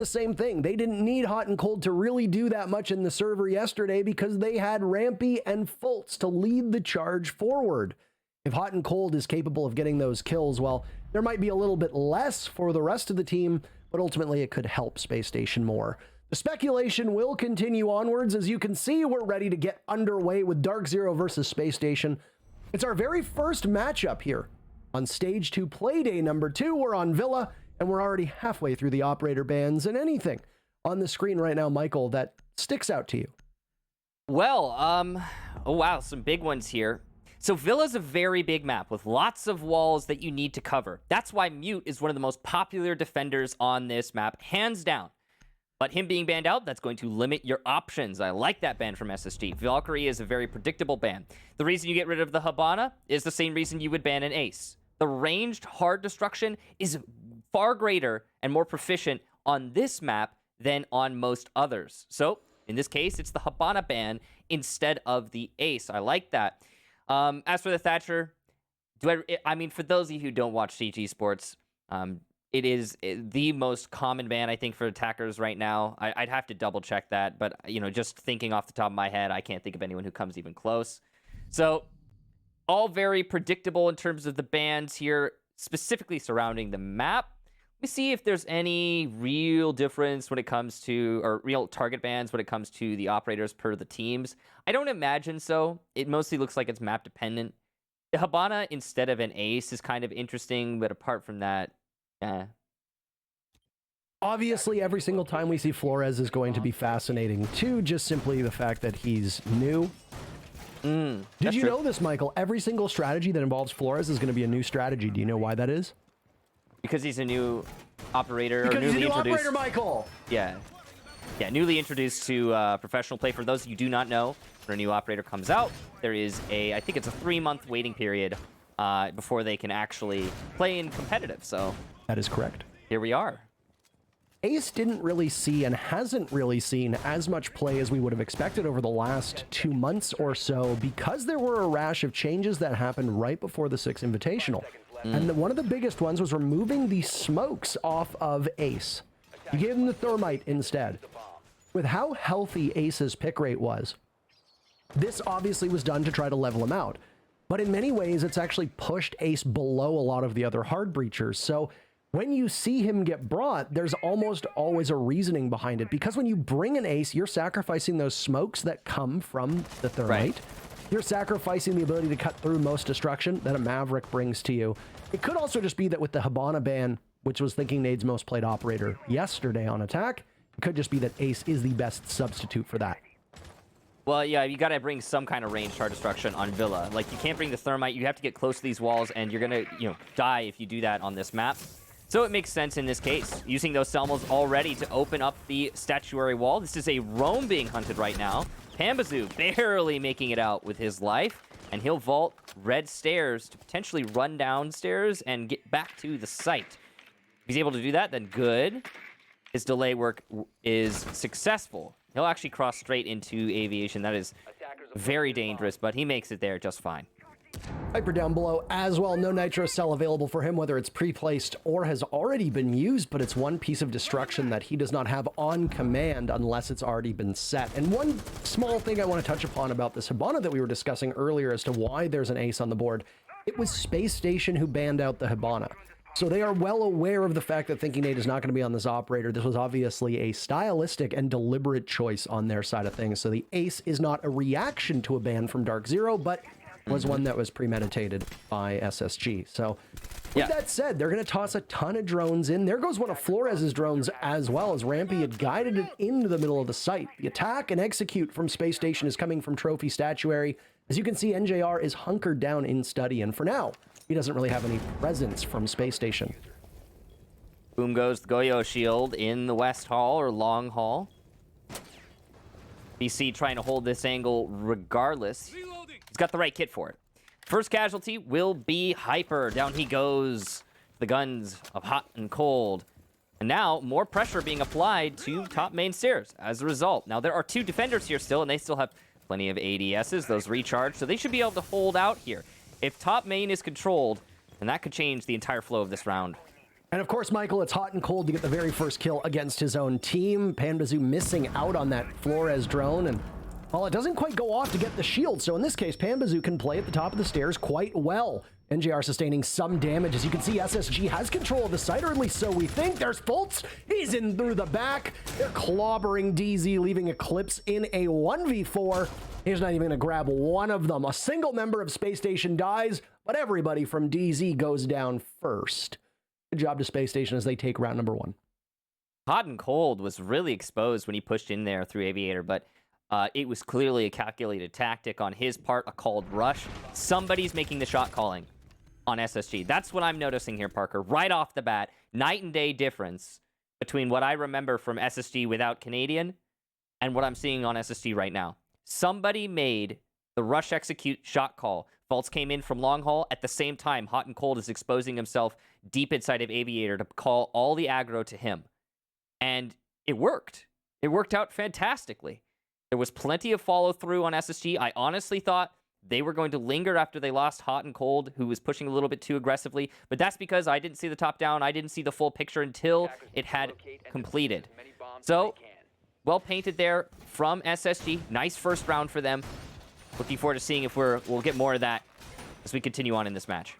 the same thing. They didn't need Hot and Cold to really do that much in the server yesterday because they had Rampy and Fultz to lead the charge forward. If Hot and Cold is capable of getting those kills, well, there might be a little bit less for the rest of the team, but ultimately it could help Spacestation more. The speculation will continue onwards. As you can see, we're ready to get underway with DarkZero versus Spacestation. It's our very first matchup here on Stage 2 Playday number 2. We're on Villa, and we're already halfway through the operator bans. And anything on the screen right now, Michael, that sticks out to you? Well, oh wow, some big ones here. So Villa's a very big map with lots of walls that you need to cover. That's why Mute is one of the most popular defenders on this map, hands down. But him being banned out, that's going to limit your options. I like that ban from SSG. Valkyrie is a very predictable ban. The reason you get rid of the Hibana is the same reason you would ban an Ace. The ranged hard destruction is far greater and more proficient on this map than on most others. So in this case, it's the Hibana ban instead of the Ace. I like that. As for the Thatcher, I mean, for those of you who don't watch DarkZero Esports, it is the most common ban, I think, for attackers right now. I'd have to double check that, but you know, just thinking off the top of my head, I can't think of anyone who comes even close. So, all very predictable in terms of the bans here, specifically surrounding the map. We see if there's any real difference when it comes to, or real target bans when it comes to the operators per the teams. I don't imagine so. It mostly looks like it's map dependent. The Hibana instead of an Ace is kind of interesting, but apart from that, Obviously, every single time we see Flores is going to be fascinating too, just simply the fact that he's new. Did you know this, Michael? Every single strategy that involves Flores is going to be a new strategy. Do you know why that is? Because he's a new operator. Because or newly he's a new introduced operator, Michael! Yeah, newly introduced to professional play. For those of you who do not know, when a new operator comes out, there is I think it's a 3-month waiting period before they can actually play in competitive. So that is correct. Here we are. Ace didn't really see and hasn't really seen as much play as we would have expected over the last 2 months or so because there were a rash of changes that happened right before the 6 Invitational. And one of the biggest ones was removing the smokes off of Ace. You gave him the Thermite instead. With how healthy Ace's pick rate was, this obviously was done to try to level him out. But in many ways, it's actually pushed Ace below a lot of the other hard breachers. So when you see him get brought, there's almost always a reasoning behind it. Because when you bring an Ace, you're sacrificing those smokes that come from the Thermite. Right. You're sacrificing the ability to cut through most destruction that a Maverick brings to you. It could also just be that with the Hibana ban, which was Thinking Nade's most played operator yesterday on attack, it could just be that Ace is the best substitute for that. Well, yeah, you gotta bring some kind of ranged hard destruction on Villa. Like, you can't bring the Thermite, you have to get close to these walls, and you're gonna, die if you do that on this map. So it makes sense in this case, using those Selmos already to open up the statuary wall. This is a roam being hunted right now. Pambazoo barely making it out with his life, and he'll vault red stairs to potentially run downstairs and get back to the site. If he's able to do that, then good. His delay work is successful. He'll actually cross straight into aviation. That is very dangerous, but he makes it there just fine. Hyper down below as well. No Nitro Cell available for him, whether it's pre-placed or has already been used, but it's one piece of destruction that he does not have on command unless it's already been set. And one small thing I want to touch upon about this Hibana that we were discussing earlier as to why there's an Ace on the board, it was Spacestation who banned out the Hibana. So they are well aware of the fact that Thinking Nade is not going to be on this operator. This was obviously a stylistic and deliberate choice on their side of things. So the Ace is not a reaction to a ban from DarkZero, but was one that was premeditated by SSG. So with that said, they're going to toss a ton of drones in. There goes one of Flores' drones as well, as Rampy had guided it into the middle of the site. The attack and execute from Spacestation is coming from Trophy Statuary. As you can see, NJR is hunkered down in study, and for now, he doesn't really have any presence from Spacestation. Boom goes the Goyo shield in the West Hall, or Long Hall. BC trying to hold this angle regardless. He's got the right kit for it. First casualty will be Hyper. Down he goes. The guns of Hot and Cold. And now, more pressure being applied to top main stairs as a result. Now, there are 2 defenders here still, and they still have plenty of ADSs. Those recharge, so they should be able to hold out here. If top main is controlled, then that could change the entire flow of this round. And of course, Michael, it's hot and cold to get the very first kill against his own team. Panbazoo missing out on that Flores drone, and well, it doesn't quite go off to get the shield. So in this case, Panbazoo can play at the top of the stairs quite well. NJR sustaining some damage. As you can see, SSG has control of the site, or at least so we think. There's Fultz. He's in through the back. They're clobbering DZ, leaving Eclipse in a 1v4. He's not even going to grab one of them. A single member of Spacestation dies, but everybody from DZ goes down first. Good job to Spacestation as they take round number 1. Hot and Cold was really exposed when he pushed in there through Aviator, but it was clearly a calculated tactic on his part, a called rush. Somebody's making the shot calling on SSG. That's what I'm noticing here, Parker. Right off the bat, night and day difference between what I remember from SSG without Canadian and what I'm seeing on SSG right now. Somebody made the rush execute shot call. Fultz came in from long haul. At the same time, Hot and Cold is exposing himself deep inside of Aviator to call all the aggro to him. And it worked. It worked out fantastically. There was plenty of follow-through on SSG. I honestly thought they were going to linger after they lost Hot and Cold, who was pushing a little bit too aggressively. But that's because I didn't see the top down. I didn't see the full picture until it had completed. So, well painted there from SSG. Nice first round for them. Looking forward to seeing if we'll get more of that as we continue on in this match.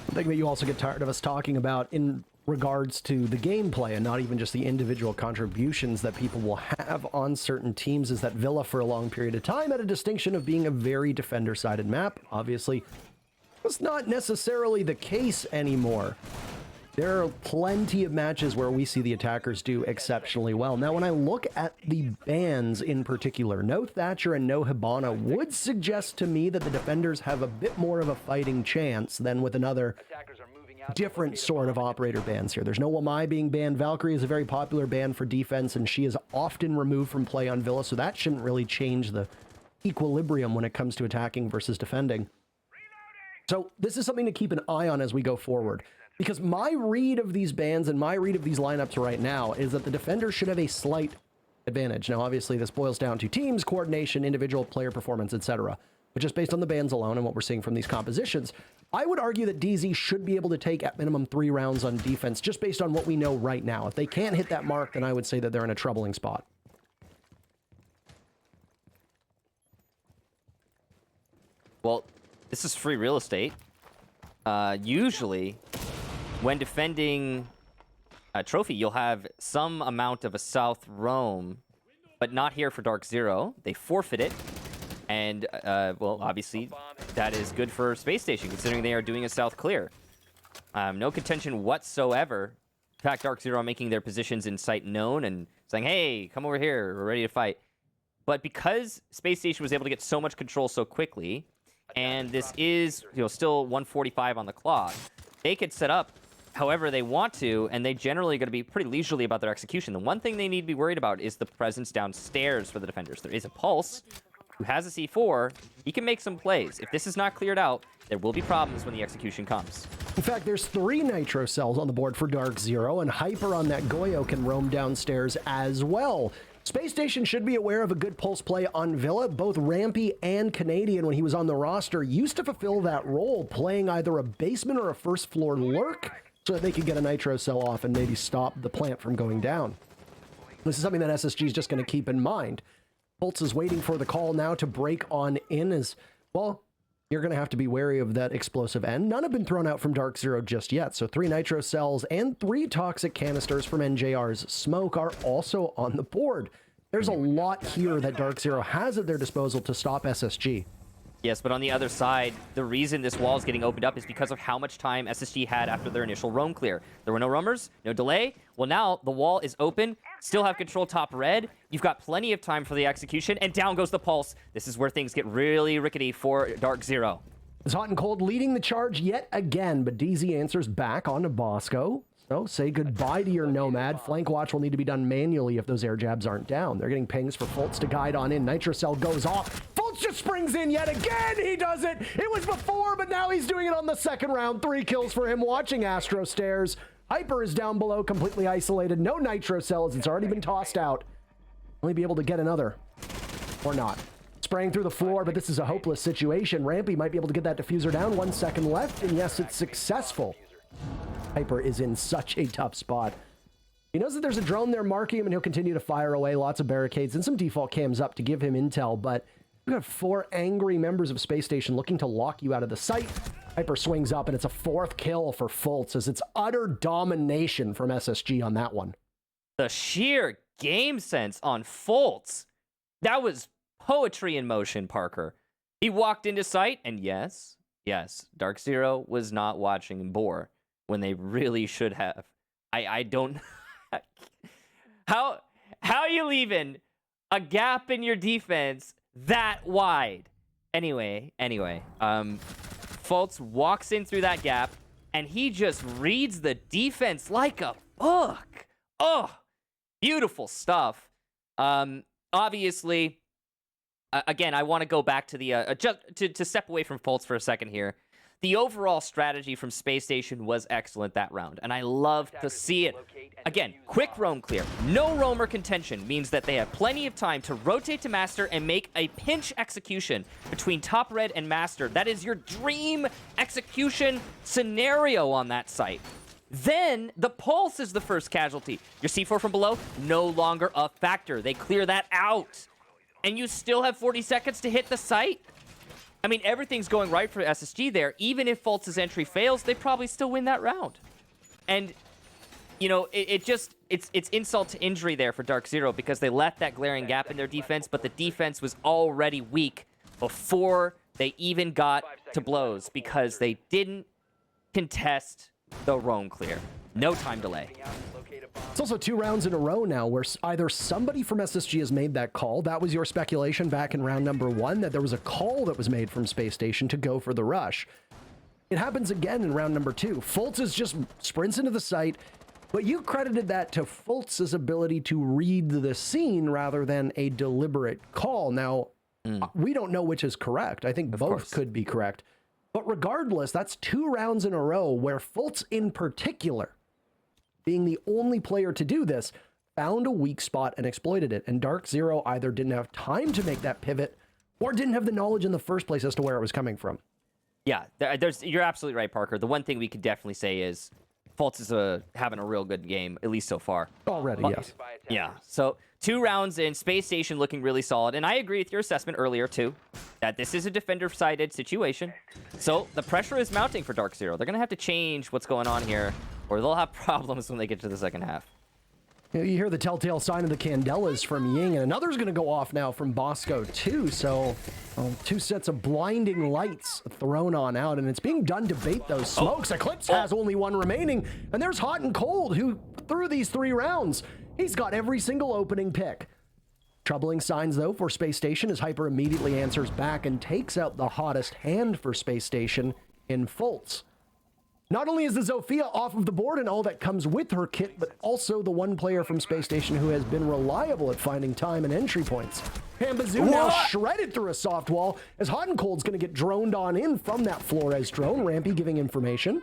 I think that you also get tired of us talking about in regards to the gameplay and not even just the individual contributions that people will have on certain teams is that Villa for a long period of time had a distinction of being a very defender-sided map. Obviously, it's not necessarily the case anymore. There are plenty of matches where we see the attackers do exceptionally well. Now, when I look at the bans in particular, no Thatcher and no Hibana would suggest to me that the defenders have a bit more of a fighting chance than with another different sort of operator bans here. There's no Wamai being banned. Valkyrie is a very popular ban for defense, and she is often removed from play on Villa, so that shouldn't really change the equilibrium when it comes to attacking versus defending. So this is something to keep an eye on as we go forward. Because my read of these bans and my read of these lineups right now is that the defenders should have a slight advantage. Now, obviously, this boils down to teams, coordination, individual player performance, etc. But just based on the bans alone and what we're seeing from these compositions, I would argue that DZ should be able to take at minimum 3 rounds on defense just based on what we know right now. If they can't hit that mark, then I would say that they're in a troubling spot. Well, this is free real estate. Usually, when defending a trophy, you'll have some amount of a south roam, but not here for DarkZero. They forfeit it, and, well, obviously, that is good for Spacestation, considering they are doing a south clear. No contention whatsoever. In fact, DarkZero making their positions in sight known and saying, hey, come over here, we're ready to fight. But because Spacestation was able to get so much control so quickly, and this is, still 1:45 on the clock, they could set up however they want to, and they generally going to be pretty leisurely about their execution. The one thing they need to be worried about is the presence downstairs for the defenders. There is a Pulse who has a C4. He can make some plays. If this is not cleared out, there will be problems when the execution comes. In fact, there's 3 Nitro cells on the board for DarkZero, and Hyper on that Goyo can roam downstairs as well. Spacestation should be aware of a good pulse play on Villa. Both Rampy and Canadian, when he was on the roster, used to fulfill that role, playing either a basement or a first floor lurk so that they could get a Nitro cell off and maybe stop the plant from going down. This is something that SSG is just going to keep in mind. Fultz is waiting for the call now to break on in as, well, you're going to have to be wary of that explosive end. None have been thrown out from DarkZero just yet, so 3 Nitro cells and 3 toxic canisters from NJR's smoke are also on the board. There's a lot here that DarkZero has at their disposal to stop SSG. Yes, but on the other side, the reason this wall is getting opened up is because of how much time SSG had after their initial roam clear. There were no roamers, no delay. Well, now the wall is open, still have control top red. You've got plenty of time for the execution, and down goes the Pulse. This is where things get really rickety for DarkZero. It's Hot and Cold leading the charge yet again, but DZ answers back onto Bosco. So say goodbye to your Nomad. Flank watch will need to be done manually if those air jabs aren't down. They're getting pings for Fultz to guide on in. Nitro cell goes off. Fultz just springs in yet again. He does it. It was before, but now he's doing it on the second round. 3 kills for him watching Astro Stairs. Hyper is down below, completely isolated. No Nitro cells. It's already been tossed out. Only be able to get another. Or not. spraying through the floor, but this is a hopeless situation. Rampy might be able to get that diffuser down. 1 second left, and yes, it's successful. Hyper is in such a tough spot. He knows that there's a drone there marking him, and he'll continue to fire away. Lots of barricades and some default cams up to give him intel, but we've got 4 angry members of Space Station looking to lock you out of the site. Hyper swings up, and it's a 4th kill for Fultz, as it's utter domination from SSG on that one. The sheer game sense on Fultz. That was poetry in motion, Parker. He walked into sight, and yes, DarkZero was not watching Boar when they really should have. I don't... How are you leaving a gap in your defense that wide? Anyway, Fultz walks in through that gap, and he just reads the defense like a book. Oh, beautiful stuff. Obviously, again, I want to go back to the just to step away from Fultz for a second here. The overall strategy from Space Station was excellent that round, and I love to see it. Again, quick roam clear. No roamer contention means that they have plenty of time to rotate to Master and make a pinch execution between top red and Master. That is your dream execution scenario on that site. Then, the Pulse is the first casualty. Your C4 from below, no longer a factor. They clear that out. And you still have 40 seconds to hit the site? I mean, everything's going right for SSG there. Even if Fultz's entry fails, they probably still win that round. And, you know, it's insult to injury there for DarkZero because they left that glaring gap in their defense, but the defense was already weak before they even got to blows because they didn't contest the roam clear. No time delay. It's also 2 rounds in a row now where either somebody from SSG has made that call. That was your speculation back in round number 1, that there was a call that was made from Space Station to go for the rush. It happens again in round number 2. Fultz is just sprints into the site, but you credited that to Fultz's ability to read the scene rather than a deliberate call. Now, we don't know which is correct. I think both could be correct. But regardless, that's 2 rounds in a row where Fultz in particular, being the only player to do this, found a weak spot and exploited it. And DarkZero either didn't have time to make that pivot or didn't have the knowledge in the first place as to where it was coming from. Yeah, you're absolutely right, Parker. The one thing we could definitely say is Fultz is having a real good game, at least so far. Already, yes. Yeah, so 2 rounds in, Space Station looking really solid. And I agree with your assessment earlier, too, that this is a defender-sided situation. So the pressure is mounting for DarkZero. They're going to have to change what's going on here, or they'll have problems when they get to the second half. You hear the telltale sign of the Candelas from Ying, and another's going to go off now from Bosco, too. So 2 sets of blinding lights thrown on out, and it's being done to bait those smokes. Eclipse has only 1 remaining, and there's Hot and Cold, who through these 3 rounds, he's got every single opening pick. Troubling signs, though, for Space Station as Hyper immediately answers back and takes out the hottest hand for Space Station in Fultz. Not only is the Zofia off of the board and all that comes with her kit, but also the one player from Space Station who has been reliable at finding time and entry points. Pambazoo now shredded through a soft wall as Hot and Cold's going to get droned on in from that Flores drone. Rampy giving information.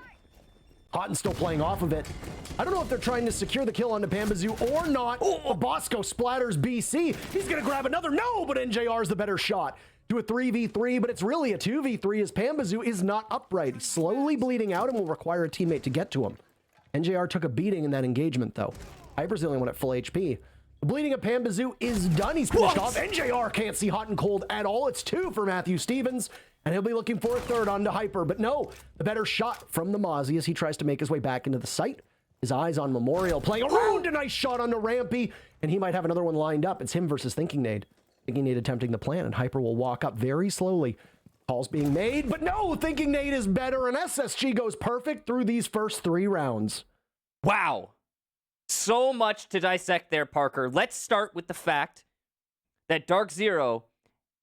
Hot and still playing off of it. I don't know if they're trying to secure the kill onto Pambazoo or not. But Bosco splatters BC. He's going to grab another. No, but NJR's the better shot. To a 3v3, but it's really a 2v3 as Pambazoo is not upright. He's slowly bleeding out and will require a teammate to get to him. NJR took a beating in that engagement, though. Hyper's the only one at full HP. The bleeding of Pambazoo is done. He's finished off. NJR can't see Hot and Cold at all. It's 2 for Matthew Stevens, and he'll be looking for a 3rd onto Hyper. But no, the better shot from the Mozzie as he tries to make his way back into the site. His eyes on Memorial, playing around. A nice shot onto Rampy, and he might have another one lined up. It's him versus Thinking Nade. Thinking Nade attempting the plan, and Hyper will walk up very slowly. Calls being made, but no, Thinking Nade is better, and SSG goes perfect through these first 3 rounds. Wow. So much to dissect there, Parker. Let's start with the fact that DarkZero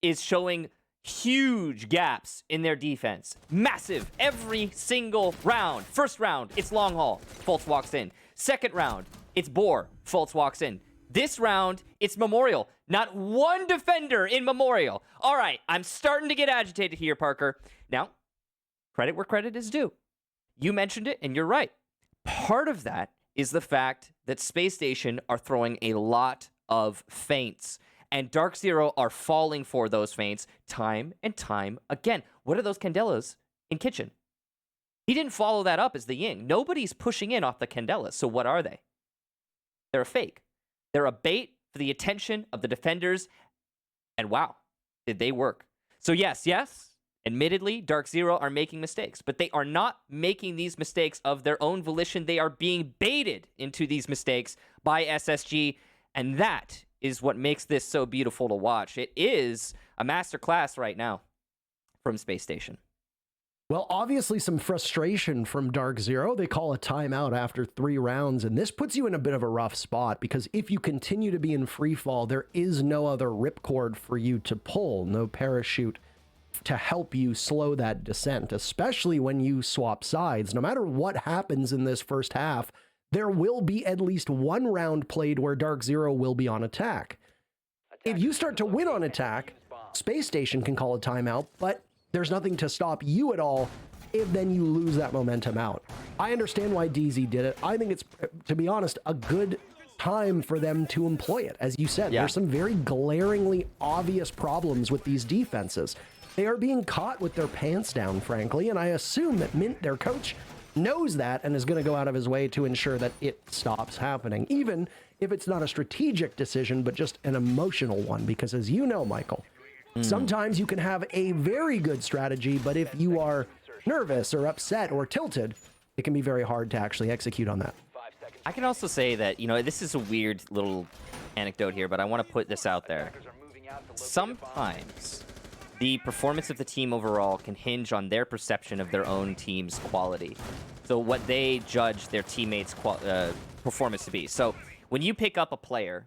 is showing huge gaps in their defense. Massive. Every single round. First round, it's long haul. Fultz walks in. Second round, it's Boar. Fultz walks in. This round, it's Memorial. Not one defender in Memorial. All right, I'm starting to get agitated here, Parker. Now, credit where credit is due. You mentioned it, and you're right. Part of that is the fact that Space Station are throwing a lot of feints. And DarkZero are falling for those feints time and time again. What are those Candelas in Kitchen? He didn't follow that up as the Ying. Nobody's pushing in off the Candelas. So what are they? They're a fake. They're a bait for the attention of the defenders. And wow, did they work? So yes, admittedly, DarkZero are making mistakes, but they are not making these mistakes of their own volition. They are being baited into these mistakes by SSG, and that is what makes this so beautiful to watch. It is a masterclass right now from Spacestation. Well, obviously some frustration from DarkZero. They call a timeout after 3 rounds, and this puts you in a bit of a rough spot because if you continue to be in free fall, there is no other ripcord for you to pull, no parachute to help you slow that descent, especially when you swap sides. No matter what happens in this first half, there will be at least 1 round played where DarkZero will be on attack. If you start to win on attack, Spacestation can call a timeout, but there's nothing to stop you at all if then you lose that momentum out. I understand why DZ did it. I think it's, to be honest, a good time for them to employ it. As you said, there's some very glaringly obvious problems with these defenses. They are being caught with their pants down, frankly, and I assume that Mint, their coach, knows that and is going to go out of his way to ensure that it stops happening, even if it's not a strategic decision, but just an emotional one, because as you know, Michael, sometimes you can have a very good strategy, but if you are nervous or upset or tilted, it can be very hard to actually execute on that. I can also say that, you know, this is a weird little anecdote here, but I want to put this out there. Sometimes the performance of the team overall can hinge on their perception of their own team's quality. So what they judge their teammates' performance to be. So when you pick up a player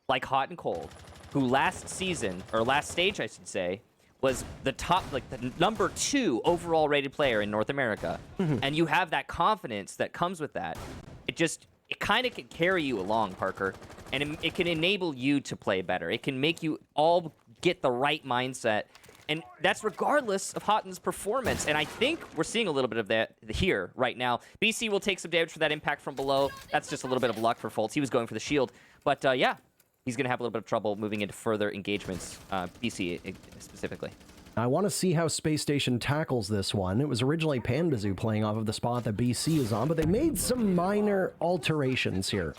like Hot and Cold, who last season, or last stage, I should say, was the top, like the number 2 overall rated player in North America, and you have that confidence that comes with that, it kind of can carry you along, Parker, and it can enable you to play better. It can make you all get the right mindset, and that's regardless of Hotten's performance, and I think we're seeing a little bit of that here right now. BC will take some damage for that impact from below. That's just a little bit of luck for Fultz. He was going for the shield, but yeah. He's going to have a little bit of trouble moving into further engagements, BC specifically. I want to see how Spacestation tackles this one. It was originally Panbazoo playing off of the spot that BC is on, but they made some minor alterations here.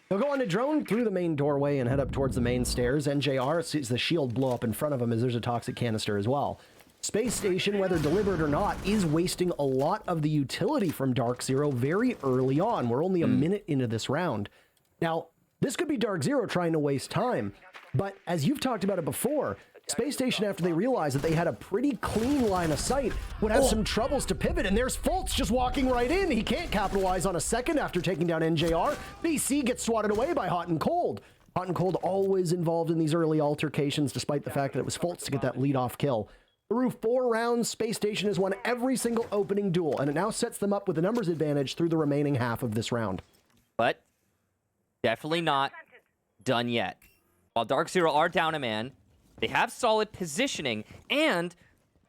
He'll go on to drone through the main doorway and head up towards the main stairs. NJR sees the shield blow up in front of him as there's a toxic canister as well. Spacestation, whether deliberate or not, is wasting a lot of the utility from DarkZero very early on. We're only a minute into this round. Now, this could be DarkZero trying to waste time, but as you've talked about it before, Spacestation, after they realized that they had a pretty clean line of sight, would have some troubles to pivot, and there's Fultz just walking right in. He can't capitalize on a second after taking down NJR. BC gets swatted away by Hot and Cold. Hot and Cold always involved in these early altercations, despite the fact that it was Fultz to get that lead-off kill. Through 4 rounds, Spacestation has won every single opening duel, and it now sets them up with a numbers advantage through the remaining half of this round. But definitely not done yet. While DarkZero are down a man, they have solid positioning, and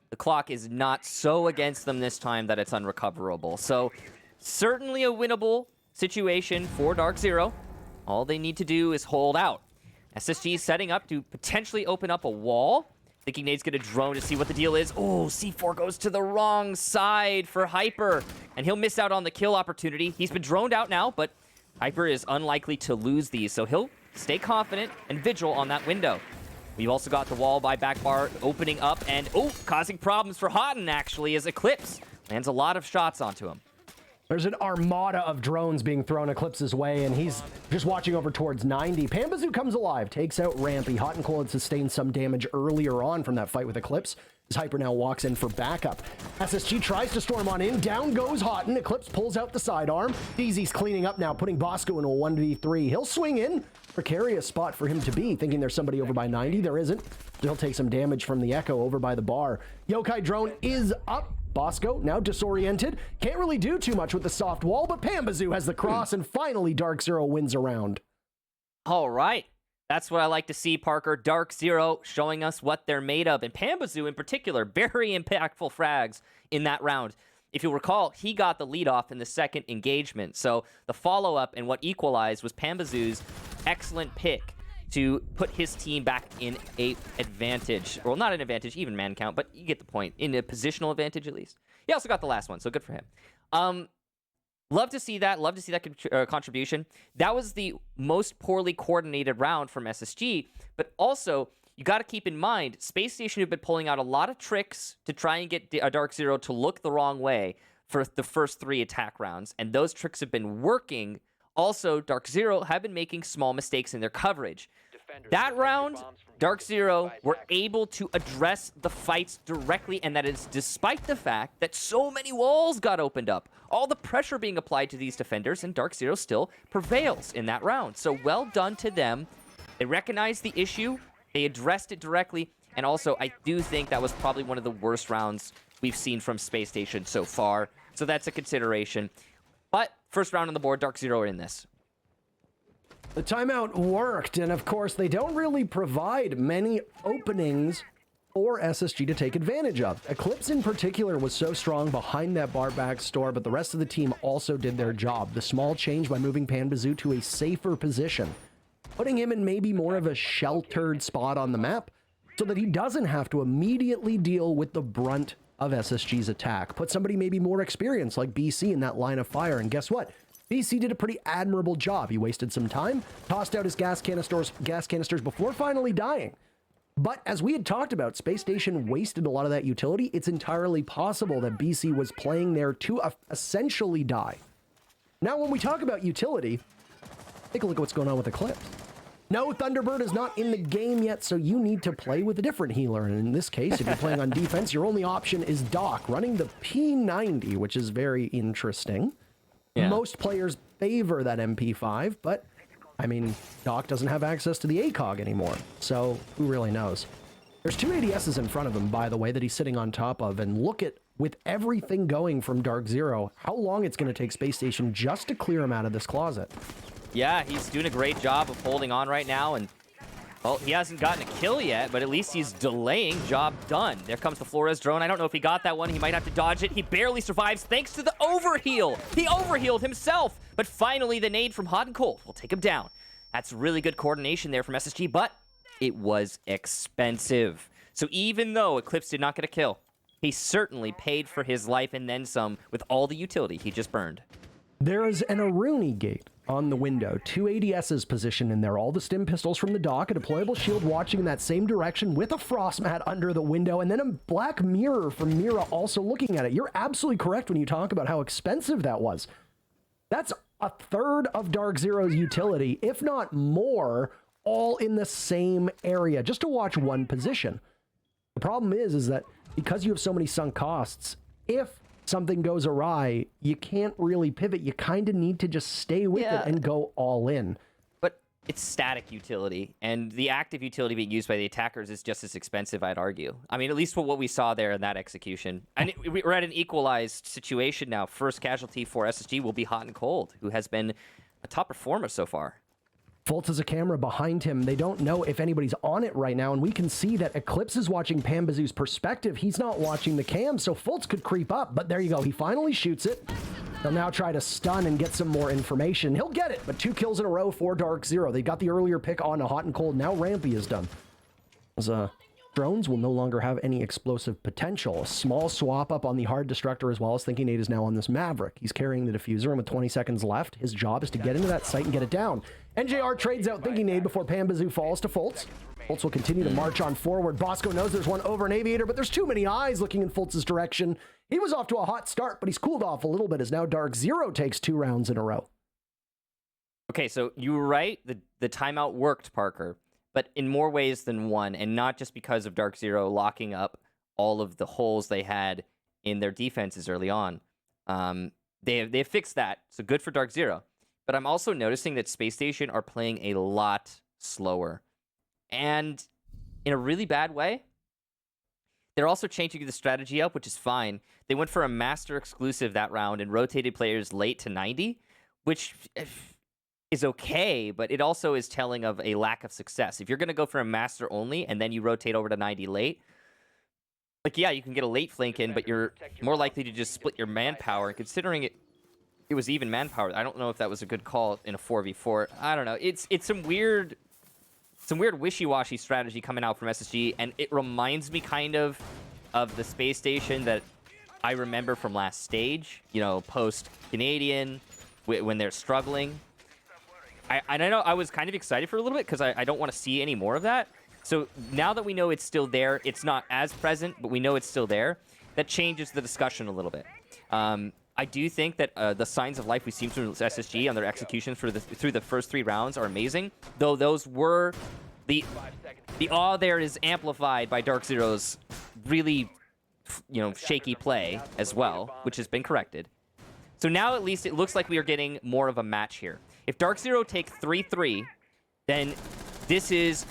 the clock is not so against them this time that it's unrecoverable. So certainly a winnable situation for DarkZero. All they need to do is hold out. SSG is setting up to potentially open up a wall. Thinking Nade's going to drone to see what the deal is. Oh, C4 goes to the wrong side for Hyper, and he'll miss out on the kill opportunity. He's been droned out now, but Hyper is unlikely to lose these, so he'll stay confident and vigil on that window. We've also got the wall by Backbar opening up and, causing problems for Hotten, actually, as Eclipse lands a lot of shots onto him. There's an armada of drones being thrown Eclipse's way, and he's just watching over towards 90. Panbazoo comes alive, takes out Rampy. Hot and Cold had sustained some damage earlier on from that fight with Eclipse, as Hyper now walks in for backup. SSG tries to storm on in. Down goes Hotten. Eclipse pulls out the sidearm. DZ's cleaning up now, putting Bosco into a 1v3. He'll swing in. Precarious spot for him to be, thinking there's somebody over by 90. There isn't. He'll take some damage from the Echo over by the bar. Yokai drone is up. Bosco, now disoriented. Can't really do too much with the soft wall, but Panbazoo has the cross, and finally DarkZero wins a round. All right. That's what I like to see, Parker. DarkZero showing us what they're made of. And Panbazoo in particular, very impactful frags in that round. If you'll recall, he got the lead off in the second engagement. So the follow-up and what equalized was Panbazoo's excellent pick to put his team back in a advantage. Well, not an advantage, even man count, but you get the point. In a positional advantage, at least. He also got the last one, so good for him. Love to see that. Love to see that contribution. That was the most poorly coordinated round from SSG, but also you got to keep in mind, Spacestation have been pulling out a lot of tricks to try and get DarkZero to look the wrong way for the first 3 attack rounds, and those tricks have been working. Also, DarkZero have been making small mistakes in their coverage. That round, DarkZero were able to address the fights directly, and that is despite the fact that so many walls got opened up. All the pressure being applied to these defenders, and DarkZero still prevails in that round. So well done to them. They recognized the issue, they addressed it directly, and also I do think that was probably one of the worst rounds we've seen from Spacestation so far. So that's a consideration. But first round on the board, DarkZero are in this. The timeout worked, and of course, they don't really provide many openings for SSG to take advantage of. Eclipse in particular was so strong behind that bar back store, but the rest of the team also did their job. The small change by moving Panbazoo to a safer position, putting him in maybe more of a sheltered spot on the map so that he doesn't have to immediately deal with the brunt of SSG's attack. Put somebody maybe more experienced like BC in that line of fire, and guess what? BC did a pretty admirable job. He wasted some time, tossed out his gas canisters before finally dying. But as we had talked about, Spacestation wasted a lot of that utility. It's entirely possible that BC was playing there to essentially die. Now, when we talk about utility, take a look at what's going on with Eclipse. No, Thunderbird is not in the game yet, so you need to play with a different healer. And in this case, if you're playing on defense, your only option is Doc, running the P90, which is very interesting. Yeah. Most players favor that MP5, but, I mean, Doc doesn't have access to the ACOG anymore, so who really knows? There's 2 ADSs in front of him, by the way, that he's sitting on top of, and look at, with everything going from DarkZero, how long it's going to take Spacestation just to clear him out of this closet. Yeah, he's doing a great job of holding on right now, and, well, he hasn't gotten a kill yet, but at least he's delaying. Job done. There comes the Flores drone. I don't know if he got that one. He might have to dodge it. He barely survives thanks to the overheal. He overhealed himself, but finally the nade from Hot and Cold will take him down. That's really good coordination there from SSG, but it was expensive. So even though Eclipse did not get a kill, he certainly paid for his life and then some with all the utility he just burned. There is an Aruni gate on the window. 2 ADSs positioned in there. All the stim pistols from the Dock, a deployable shield watching in that same direction with a frost mat under the window, and then a black mirror from Mira also looking at it. You're absolutely correct when you talk about how expensive that was. That's a third of DarkZero's utility, if not more, all in the same area, just to watch one position. The problem is that because you have so many sunk costs, if something goes awry, you can't really pivot. You kind of need to just stay with it and go all in. But it's static utility, and the active utility being used by the attackers is just as expensive, I'd argue. I mean, at least for what we saw there in that execution. And we're at an equalized situation now. First casualty for SSG will be Hot and Cold, who has been a top performer so far. Fultz has a camera behind him. They don't know if anybody's on it right now, and we can see that Eclipse is watching Panbazoo's perspective. He's not watching the cam, so Fultz could creep up, but there you go. He finally shoots it. He'll now try to stun and get some more information. He'll get it, but 2 kills in a row for DarkZero. They got the earlier pick on a Hot and Cold. Now Rampy is done. Drones will no longer have any explosive potential. A small swap up on the Hard Destructor as well as Thinking Nate is now on this Maverick. He's carrying the diffuser, and with 20 seconds left, his job is to get into that site and get it down. NJR trades out Thinking Nate before Panbazoo falls to Fultz. Fultz will continue to march on forward. Bosco knows there's one over an Aviator, but there's too many eyes looking in Fultz's direction. He was off to a hot start, but he's cooled off a little bit as now DarkZero takes 2 rounds in a row. Okay, so you were right. The timeout worked, Parker, but in more ways than one, and not just because of DarkZero locking up all of the holes they had in their defenses early on. They have fixed that, so good for DarkZero. But I'm also noticing that Spacestation are playing a lot slower, and in a really bad way. They're also changing the strategy up, which is fine. They went for a Master exclusive that round and rotated players late to 90, which is okay, but it also is telling of a lack of success. If you're going to go for a Master only and then you rotate over to 90 late, like, yeah, you can get a late flank in, but you're more likely to just split your manpower. And considering it was even manpower, I don't know if that was a good call in a 4v4. I don't know. It's some weird some weird wishy-washy strategy coming out from SSG, and it reminds me kind of the Space Station that I remember from last stage, you know, post-Canadian, when they're struggling. I know I was kind of excited for a little bit because I don't want to see any more of that. So now that we know it's still there, it's not as present, but we know it's still there, that changes the discussion a little bit. I do think that the signs of life we've seen from SSG on their executions through the first 3 rounds are amazing, though those were... The awe there is amplified by DarkZero's really, you know, shaky play as well, which has been corrected. So now at least it looks like we are getting more of a match here. If DarkZero take 3-3, then this is,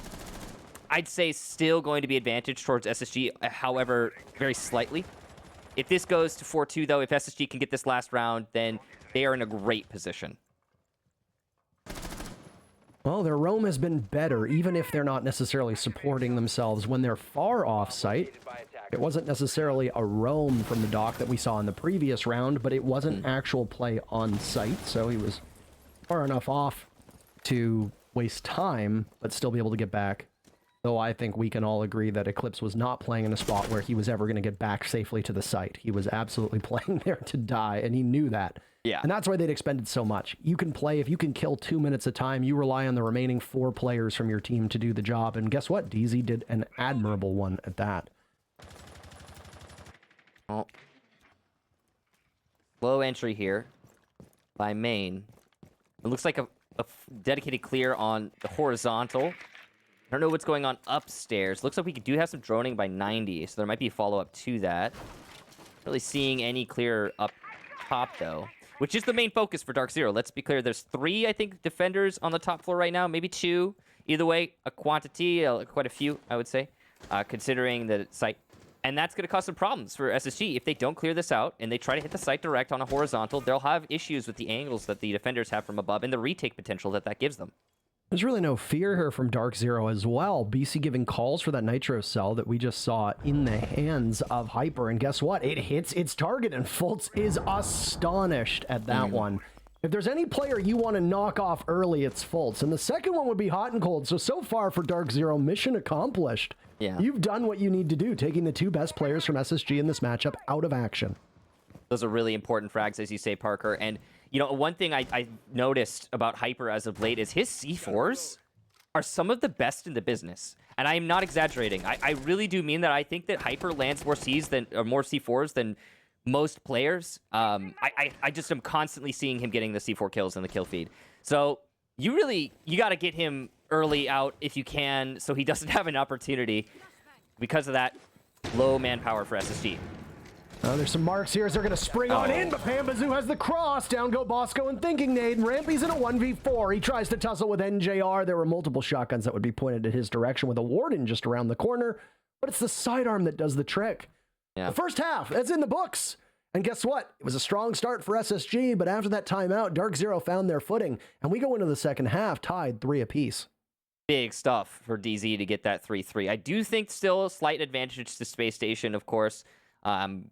I'd say, still going to be advantage towards SSG, however, very slightly. If this goes to 4-2, though, if SSG can get this last round, then they are in a great position. Well, their roam has been better, even if they're not necessarily supporting themselves when they're far off-site. It wasn't necessarily a roam from the dock that we saw in the previous round, but it wasn't actual play on-site, so he was far enough off to waste time, but still be able to get back. Though I think we can all agree that Eclipse was not playing in a spot where he was ever going to get back safely to the site. He was absolutely playing there to die, and he knew that. Yeah. And that's why they'd expended so much. You can play, if you can kill 2 minutes a time, you rely on the remaining 4 players from your team to do the job. And guess what? DZ did an admirable one at that. Well, slow entry here by main. It looks like a dedicated clear on the horizontal. I don't know what's going on upstairs. Looks like we do have some droning by 90, so there might be a follow-up to that. Not really seeing any clear up top, though, which is the main focus for DarkZero. Let's be clear. There's 3, I think, defenders on the top floor right now, maybe 2. Either way, a quantity, quite a few, I would say, considering the site. And that's going to cause some problems for SSG. If they don't clear this out and they try to hit the site direct on a horizontal, they'll have issues with the angles that the defenders have from above and the retake potential that gives them. There's really no fear here from DarkZero as well. BC giving calls for that Nitro cell that we just saw in the hands of Hyper. And guess what? It hits its target, and Fultz is astonished at that one. If there's any player you want to knock off early, it's Fultz. And the second one would be Hot and Cold. So far for DarkZero, mission accomplished. Yeah. You've done what you need to do, taking the 2 best players from SSG in this matchup out of action. Those are really important frags, as you say, Parker. And you know, one thing I noticed about Hyper as of late is his C4s are some of the best in the business. And I am not exaggerating. I really do mean that. I think that Hyper lands more Cs than, or more C4s than most players. I just am constantly seeing him getting the C4 kills in the kill feed. So you got to get him early out if you can, so he doesn't have an opportunity. Because of that, low manpower for SSG. There's some marks here as they're going to spring on in, but Pambazoo has the cross. Down go Bosco and Thinking Nade. Rampy's in a 1v4. He tries to tussle with NJR. There were multiple shotguns that would be pointed at his direction with a Warden just around the corner, but it's the sidearm that does the trick. Yeah. The first half, that's in the books. And guess what? It was a strong start for SSG, but after that timeout, DarkZero found their footing, and we go into the second half tied 3 apiece. Big stuff for DZ to get that 3-3. I do think still a slight advantage to Space Station, of course.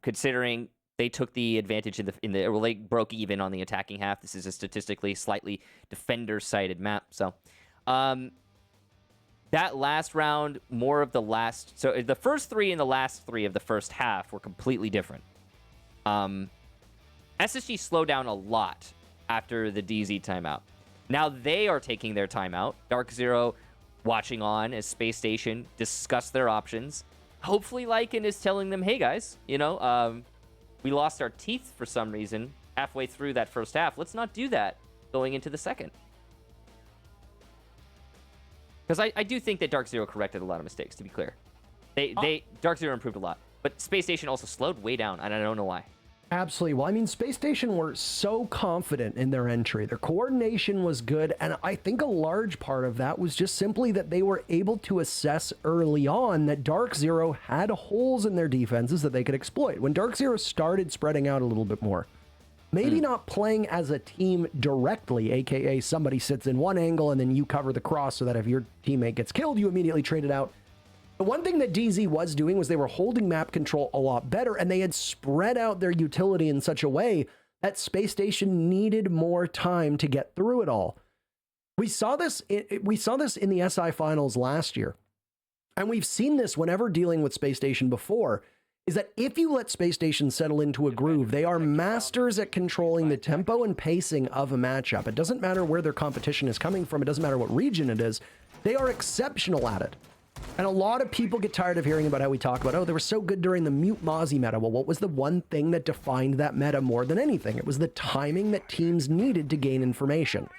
Considering they took the advantage well, they broke even on the attacking half. This is a statistically slightly defender-sided map. So, that last round, more of the last... So, the first 3 and the last 3 of the first half were completely different. SSG slowed down a lot after the DZ timeout. Now they are taking their timeout. DarkZero watching on as Space Station discuss their options. Hopefully Lycan is telling them, hey guys, you know, we lost our teeth for some reason halfway through that first half. Let's not do that going into the second. Because I do think that DarkZero corrected a lot of mistakes, to be clear. DarkZero improved a lot. But Space Station also slowed way down, and I don't know why. Absolutely. Well, I mean, Space Station were so confident in their entry. Their coordination was good, and I think a large part of that was just simply that they were able to assess early on that DarkZero had holes in their defenses that they could exploit. When DarkZero started spreading out a little bit more, maybe not playing as a team directly, aka somebody sits in one angle and then you cover the cross so that if your teammate gets killed, you immediately trade it out. The one thing that DZ was doing was they were holding map control a lot better, and they had spread out their utility in such a way that Space Station needed more time to get through it all. We saw this in the SI finals last year. And we've seen this whenever dealing with Spacestation before, is that if you let Spacestation settle into a groove, they are masters at controlling the tempo and pacing of a matchup. It doesn't matter where their competition is coming from. It doesn't matter what region it is. They are exceptional at it. And a lot of people get tired of hearing about how we talk about, oh, they were so good during the Mute Mozzie meta. Well, what was the one thing that defined that meta more than anything? It was the timing that teams needed to gain information.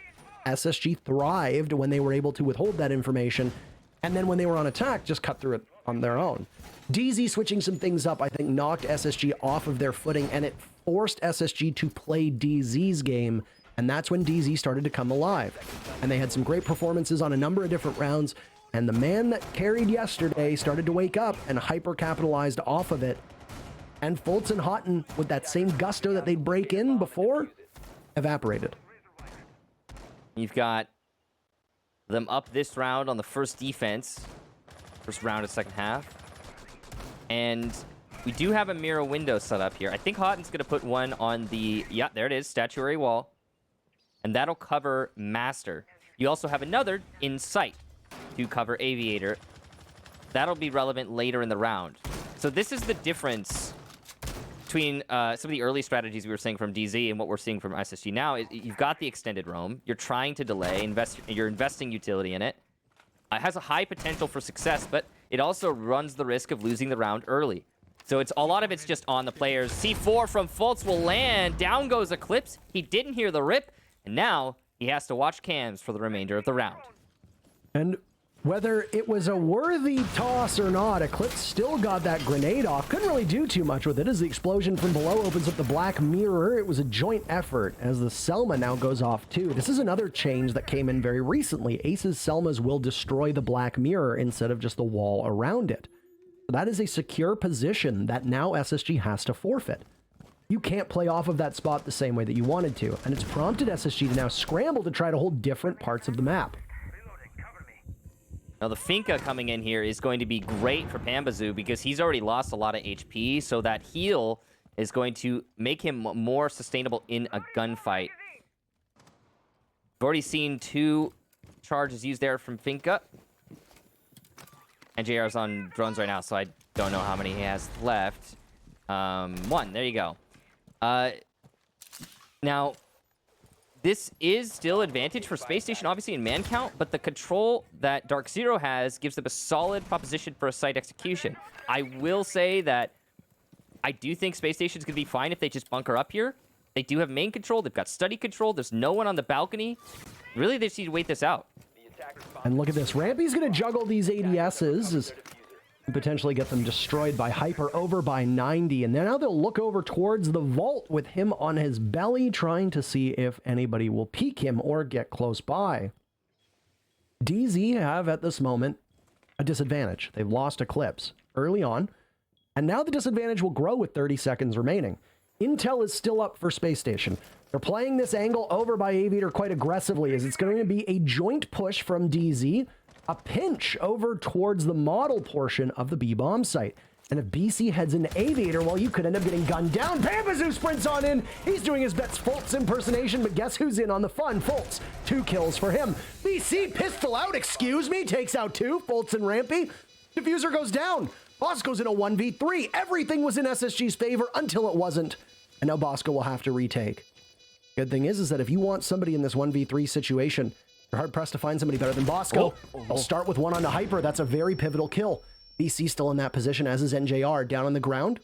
SSG thrived when they were able to withhold that information, and then when they were on attack, just cut through it on their own. DZ switching some things up, I think, knocked SSG off of their footing, and it forced SSG to play DZ's game, and that's when DZ started to come alive. And they had some great performances on a number of different rounds, and the man that carried yesterday started to wake up and hyper-capitalized off of it. And Fultz and Houghton, with that same gusto that they'd break in before, evaporated. You've got them up this round on the first defense. First round of second half. And we do have a mirror window set up here. I think Houghton's going to put one on the... Yeah, there it is. Statuary wall. And that'll cover Master. You also have another in sight to cover Aviator. That'll be relevant later in the round. So this is the difference between some of the early strategies we were seeing from DZ and what we're seeing from SSG now. You've got the extended roam. You're trying to delay. You're investing utility in it. It has a high potential for success, but it also runs the risk of losing the round early. So it's a lot of it's just on the players. C4 from Fultz will land. Down goes Eclipse. He didn't hear the rip, and now he has to watch cams for the remainder of the round. And whether it was a worthy toss or not, Eclipse still got that grenade off. Couldn't really do too much with it as the explosion from below opens up the black mirror. It was a joint effort as the Selma now goes off too. This is another change that came in very recently. Ace's Selmas will destroy the black mirror instead of just the wall around it. That is a secure position that now SSG has to forfeit. You can't play off of that spot the same way that you wanted to, and it's prompted SSG to now scramble to try to hold different parts of the map. Now, the Finka coming in here is going to be great for Pambazoo because he's already lost a lot of HP, so that heal is going to make him more sustainable in a gunfight. We've already seen 2 charges used there from Finka. And JR's on drones right now, so I don't know how many he has left. 1, there you go. Now, this is still advantage for Spacestation, obviously, in man count, but the control that DarkZero has gives them a solid proposition for a site execution. I will say that I do think Spacestation's going to be fine if they just bunker up here. They do have main control. They've got study control. There's no one on the balcony. Really, they just need to wait this out. And look at this. Rampy's going to juggle these ADSs and potentially get them destroyed by Hyper over by 90. And now they'll look over towards the vault with him on his belly, trying to see if anybody will peek him or get close by. DZ have, at this moment, a disadvantage. They've lost Eclipse early on, and now the disadvantage will grow with 30 seconds remaining. Intel is still up for Spacestation. They're playing this angle over by Aviator quite aggressively, as it's going to be a joint push from DZ, a pinch over towards the model portion of the B-bomb site. And if BC heads into Aviator, well, you could end up getting gunned down. Pambazoo sprints on in. He's doing his best Fultz impersonation, but guess who's in on the fun? Fultz. 2 kills for him. BC pistol out, excuse me, takes out 2. Fultz and Rampy. Diffuser goes down. Bosco's in a 1v3. Everything was in SSG's favor until it wasn't. And now Bosco will have to retake. Good thing is that if you want somebody in this 1v3 situation, you're hard-pressed to find somebody better than Bosco. I'll start with one on the Hyper. That's a very pivotal kill. BC still in that position, as is NJR. Down on the ground.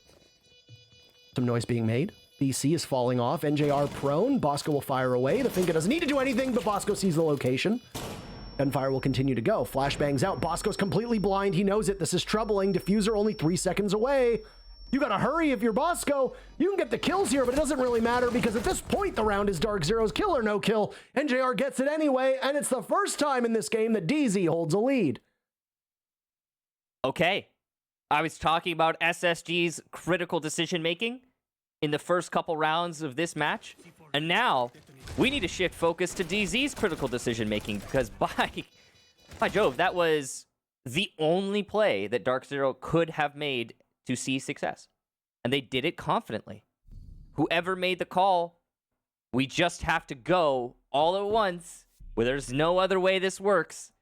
Some noise being made. BC is falling off. NJR prone. Bosco will fire away. The Finka doesn't need to do anything, but Bosco sees the location. Gunfire will continue to go. Flashbangs out. Bosco's completely blind. He knows it. This is troubling. Diffuser only 3 seconds away. You gotta hurry if you're Bosco. You can get the kills here, but it doesn't really matter because at this point, the round is DarkZero's kill or no kill. NJR gets it anyway, and it's the first time in this game that DZ holds a lead. Okay. I was talking about SSG's critical decision-making in the first couple rounds of this match, and now we need to shift focus to DZ's critical decision-making because by Jove, that was the only play that DarkZero could have made to see success. And they did it confidently. Whoever made the call, we just have to go all at once where there's no other way this works.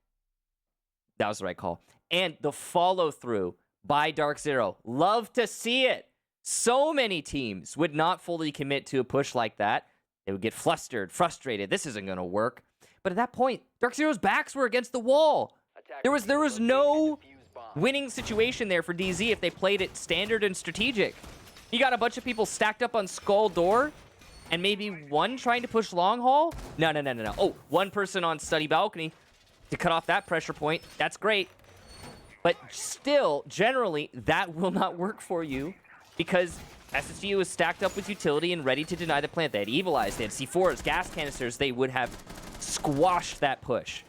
That was the right call. And the follow-through by DarkZero. Love to see it. So many teams would not fully commit to a push like that. They would get flustered, frustrated. This isn't going to work. But at that point, DarkZero's backs were against the wall. There was no winning situation there for DZ if they played it standard and strategic. You got a bunch of people stacked up on Skull Door, and maybe one trying to push long haul? No. Oh, one person on Study Balcony to cut off that pressure point. That's great. But still, generally, that will not work for you because SSG was stacked up with utility and ready to deny the plant. They had Evil Eyes, they had C4s, gas canisters. They would have squashed that push.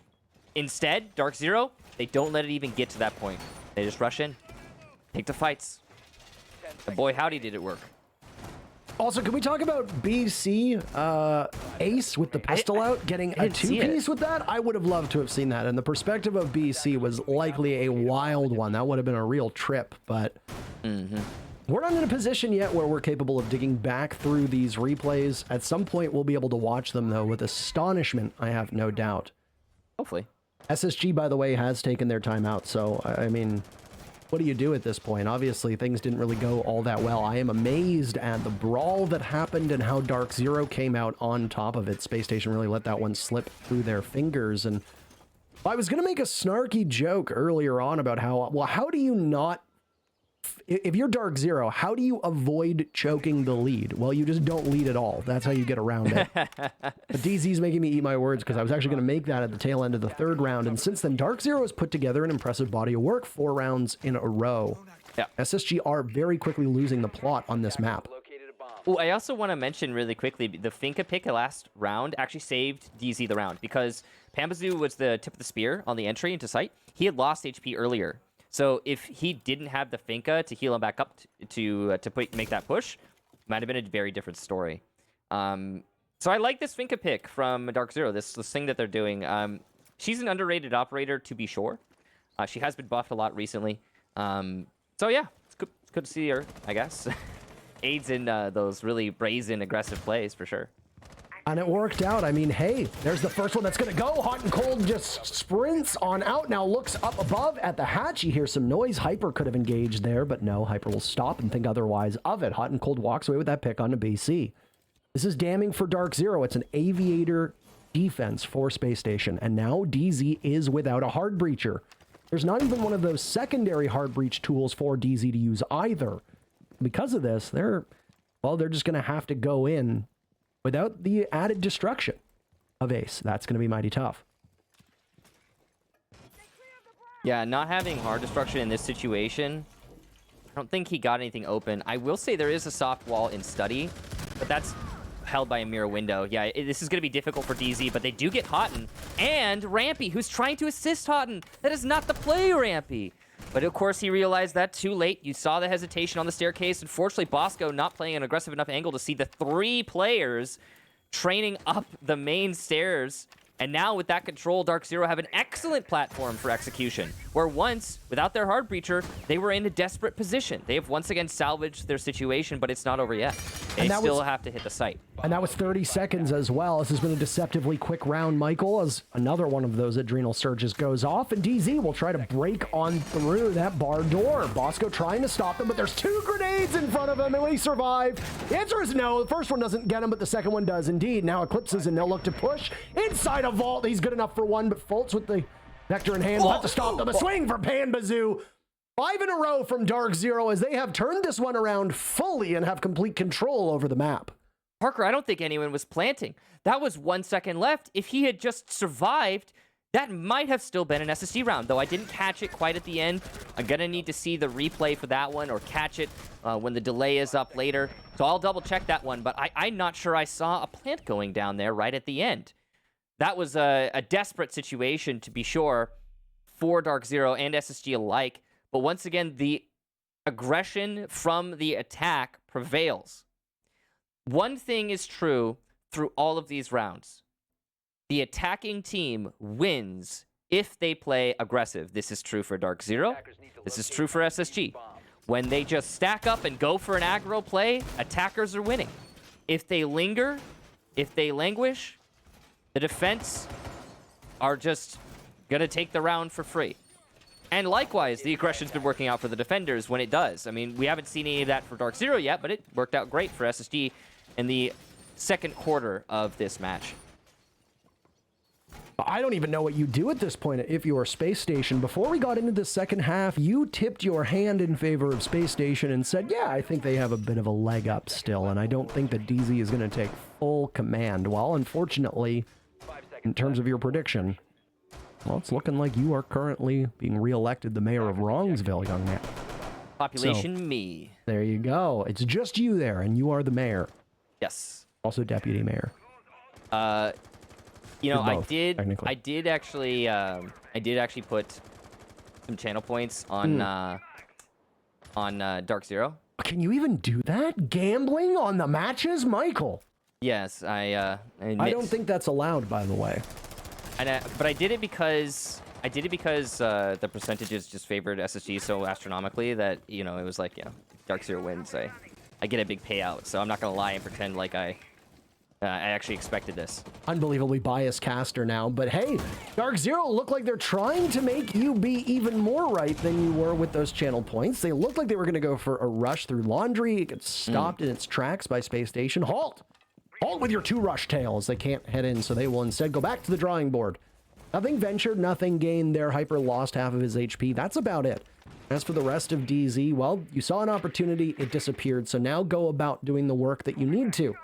Instead, DarkZero, they don't let it even get to that point. They just rush in, take the fights. And boy, howdy did it work. Also, can we talk about BC Ace with the pistol out, getting a two-piece with that? I would have loved to have seen that. And the perspective of BC was likely a wild one. That would have been a real trip, but we're not in a position yet where we're capable of digging back through these replays. At some point, we'll be able to watch them, though, with astonishment, I have no doubt. Hopefully. SSG, by the way, has taken their time out, so, I mean, what do you do at this point? Obviously, things didn't really go all that well. I am amazed at the brawl that happened and how DarkZero came out on top of it. Spacestation really let that one slip through their fingers, and I was going to make a snarky joke earlier on about how, well, how do you not... If you're DarkZero, how do you avoid choking the lead? Well, you just don't lead at all. That's how you get around it. But DZ's making me eat my words because I was actually going to make that at the tail end of the third round. And since then, DarkZero has put together an impressive body of work 4 rounds in a row. Yeah. SSG are very quickly losing the plot on this map. Oh, I also want to mention really quickly, the Finka pick last round actually saved DZ the round because Pambazoo was the tip of the spear on the entry into sight. He had lost HP earlier. So if he didn't have the Finka to heal him back up to make that push, might have been a very different story. So I like this Finka pick from DarkZero, this thing that they're doing. She's an underrated operator, to be sure. She has been buffed a lot recently. So yeah, it's good to see her, I guess. Aids in those really brazen, aggressive plays, for sure. And it worked out. I mean, hey, there's the first one that's going to go. Hot and Cold just sprints on out. Now looks up above at the hatch. You hear some noise. Hyper could have engaged there, but no. Hyper will stop and think otherwise of it. Hot and Cold walks away with that pick onto BC. This is damning for DarkZero. It's an Aviator defense for Space Station. And now DZ is without a hard breacher. There's not even one of those secondary hard breach tools for DZ to use either. Because of this, they're just going to have to go in without the added destruction of Ace. That's going to be mighty tough. Yeah, not having hard destruction in this situation, I don't think he got anything open. I will say there is a soft wall in Study, but that's held by a mirror window. Yeah, this is going to be difficult for DZ, but they do get Houghton and Rampy, who's trying to assist Houghton. That is not the play, Rampy. But of course, he realized that too late. You saw the hesitation on the staircase. Unfortunately, Bosco not playing an aggressive enough angle to see the 3 players training up the main stairs. And now with that control, DarkZero have an excellent platform for execution, where once, without their hard breacher, they were in a desperate position. They have once again salvaged their situation, but it's not over yet. They still have to hit the site. And that was 30 seconds as well. This has been a deceptively quick round, Michael, as another one of those adrenal surges goes off, and DZ will try to break on through that bar door. Bosco trying to stop them, but there's 2 grenades in front of him, and will he survive? The answer is no. The first one doesn't get him, but the second one does indeed. Now Eclipses, and they'll look to push inside a vault. He's good enough for one, but Fultz with the Vector in hand will have to stop them. A swing for Pambazoo. 5 in a row from DarkZero as they have turned this one around fully and have complete control over the map. Parker, I don't think anyone was planting. That was 1 second left. If he had just survived, that might have still been an SSG round, though I didn't catch it quite at the end. I'm going to need to see the replay for that one or catch it when the delay is up later. So I'll double check that one, but I'm not sure I saw a plant going down there right at the end. That was a desperate situation, to be sure, for DarkZero and SSG alike. But once again, the aggression from the attack prevails. One thing is true through all of these rounds. The attacking team wins if they play aggressive. This is true for DarkZero. This is true for SSG. When they just stack up and go for an aggro play, attackers are winning. If they linger, if they languish, the defense are just going to take the round for free. And likewise, the aggression's been working out for the defenders when it does. I mean, we haven't seen any of that for DarkZero yet, but it worked out great for SSG in the second quarter of this match. I don't even know what you do at this point if you are Spacestation. Before we got into the second half, you tipped your hand in favor of Spacestation and said, yeah, I think they have a bit of a leg up still, and I don't think that DZ is going to take full command. Well, unfortunately, in terms of your prediction, well, it's looking like you are currently being reelected the mayor of Wrongsville, young man. Population So, me. There you go. It's just you there, and you are the mayor. Yes. Also deputy mayor. You know, Both, I did actually put some channel points on DarkZero. Can you even do that? Gambling on the matches, Michael? Yes, I admit. I don't think that's allowed, by the way. And but I did it because the percentages just favored SSG so astronomically that, you know, it was like, yeah, DarkZero wins. I get a big payout, so I'm not gonna lie and pretend like I actually expected this. Unbelievably biased caster now, but hey, DarkZero look like they're trying to make you be even more right than you were with those channel points. They looked like they were going to go for a rush through laundry. It gets stopped in its tracks by Spacestation. Halt! Halt with your 2 rush tails. They can't head in, so they will instead go back to the drawing board. Nothing ventured, nothing gained there. Hyper lost half of his HP. That's about it. As for the rest of DZ, well, you saw an opportunity, it disappeared, so now go about doing the work that you need to.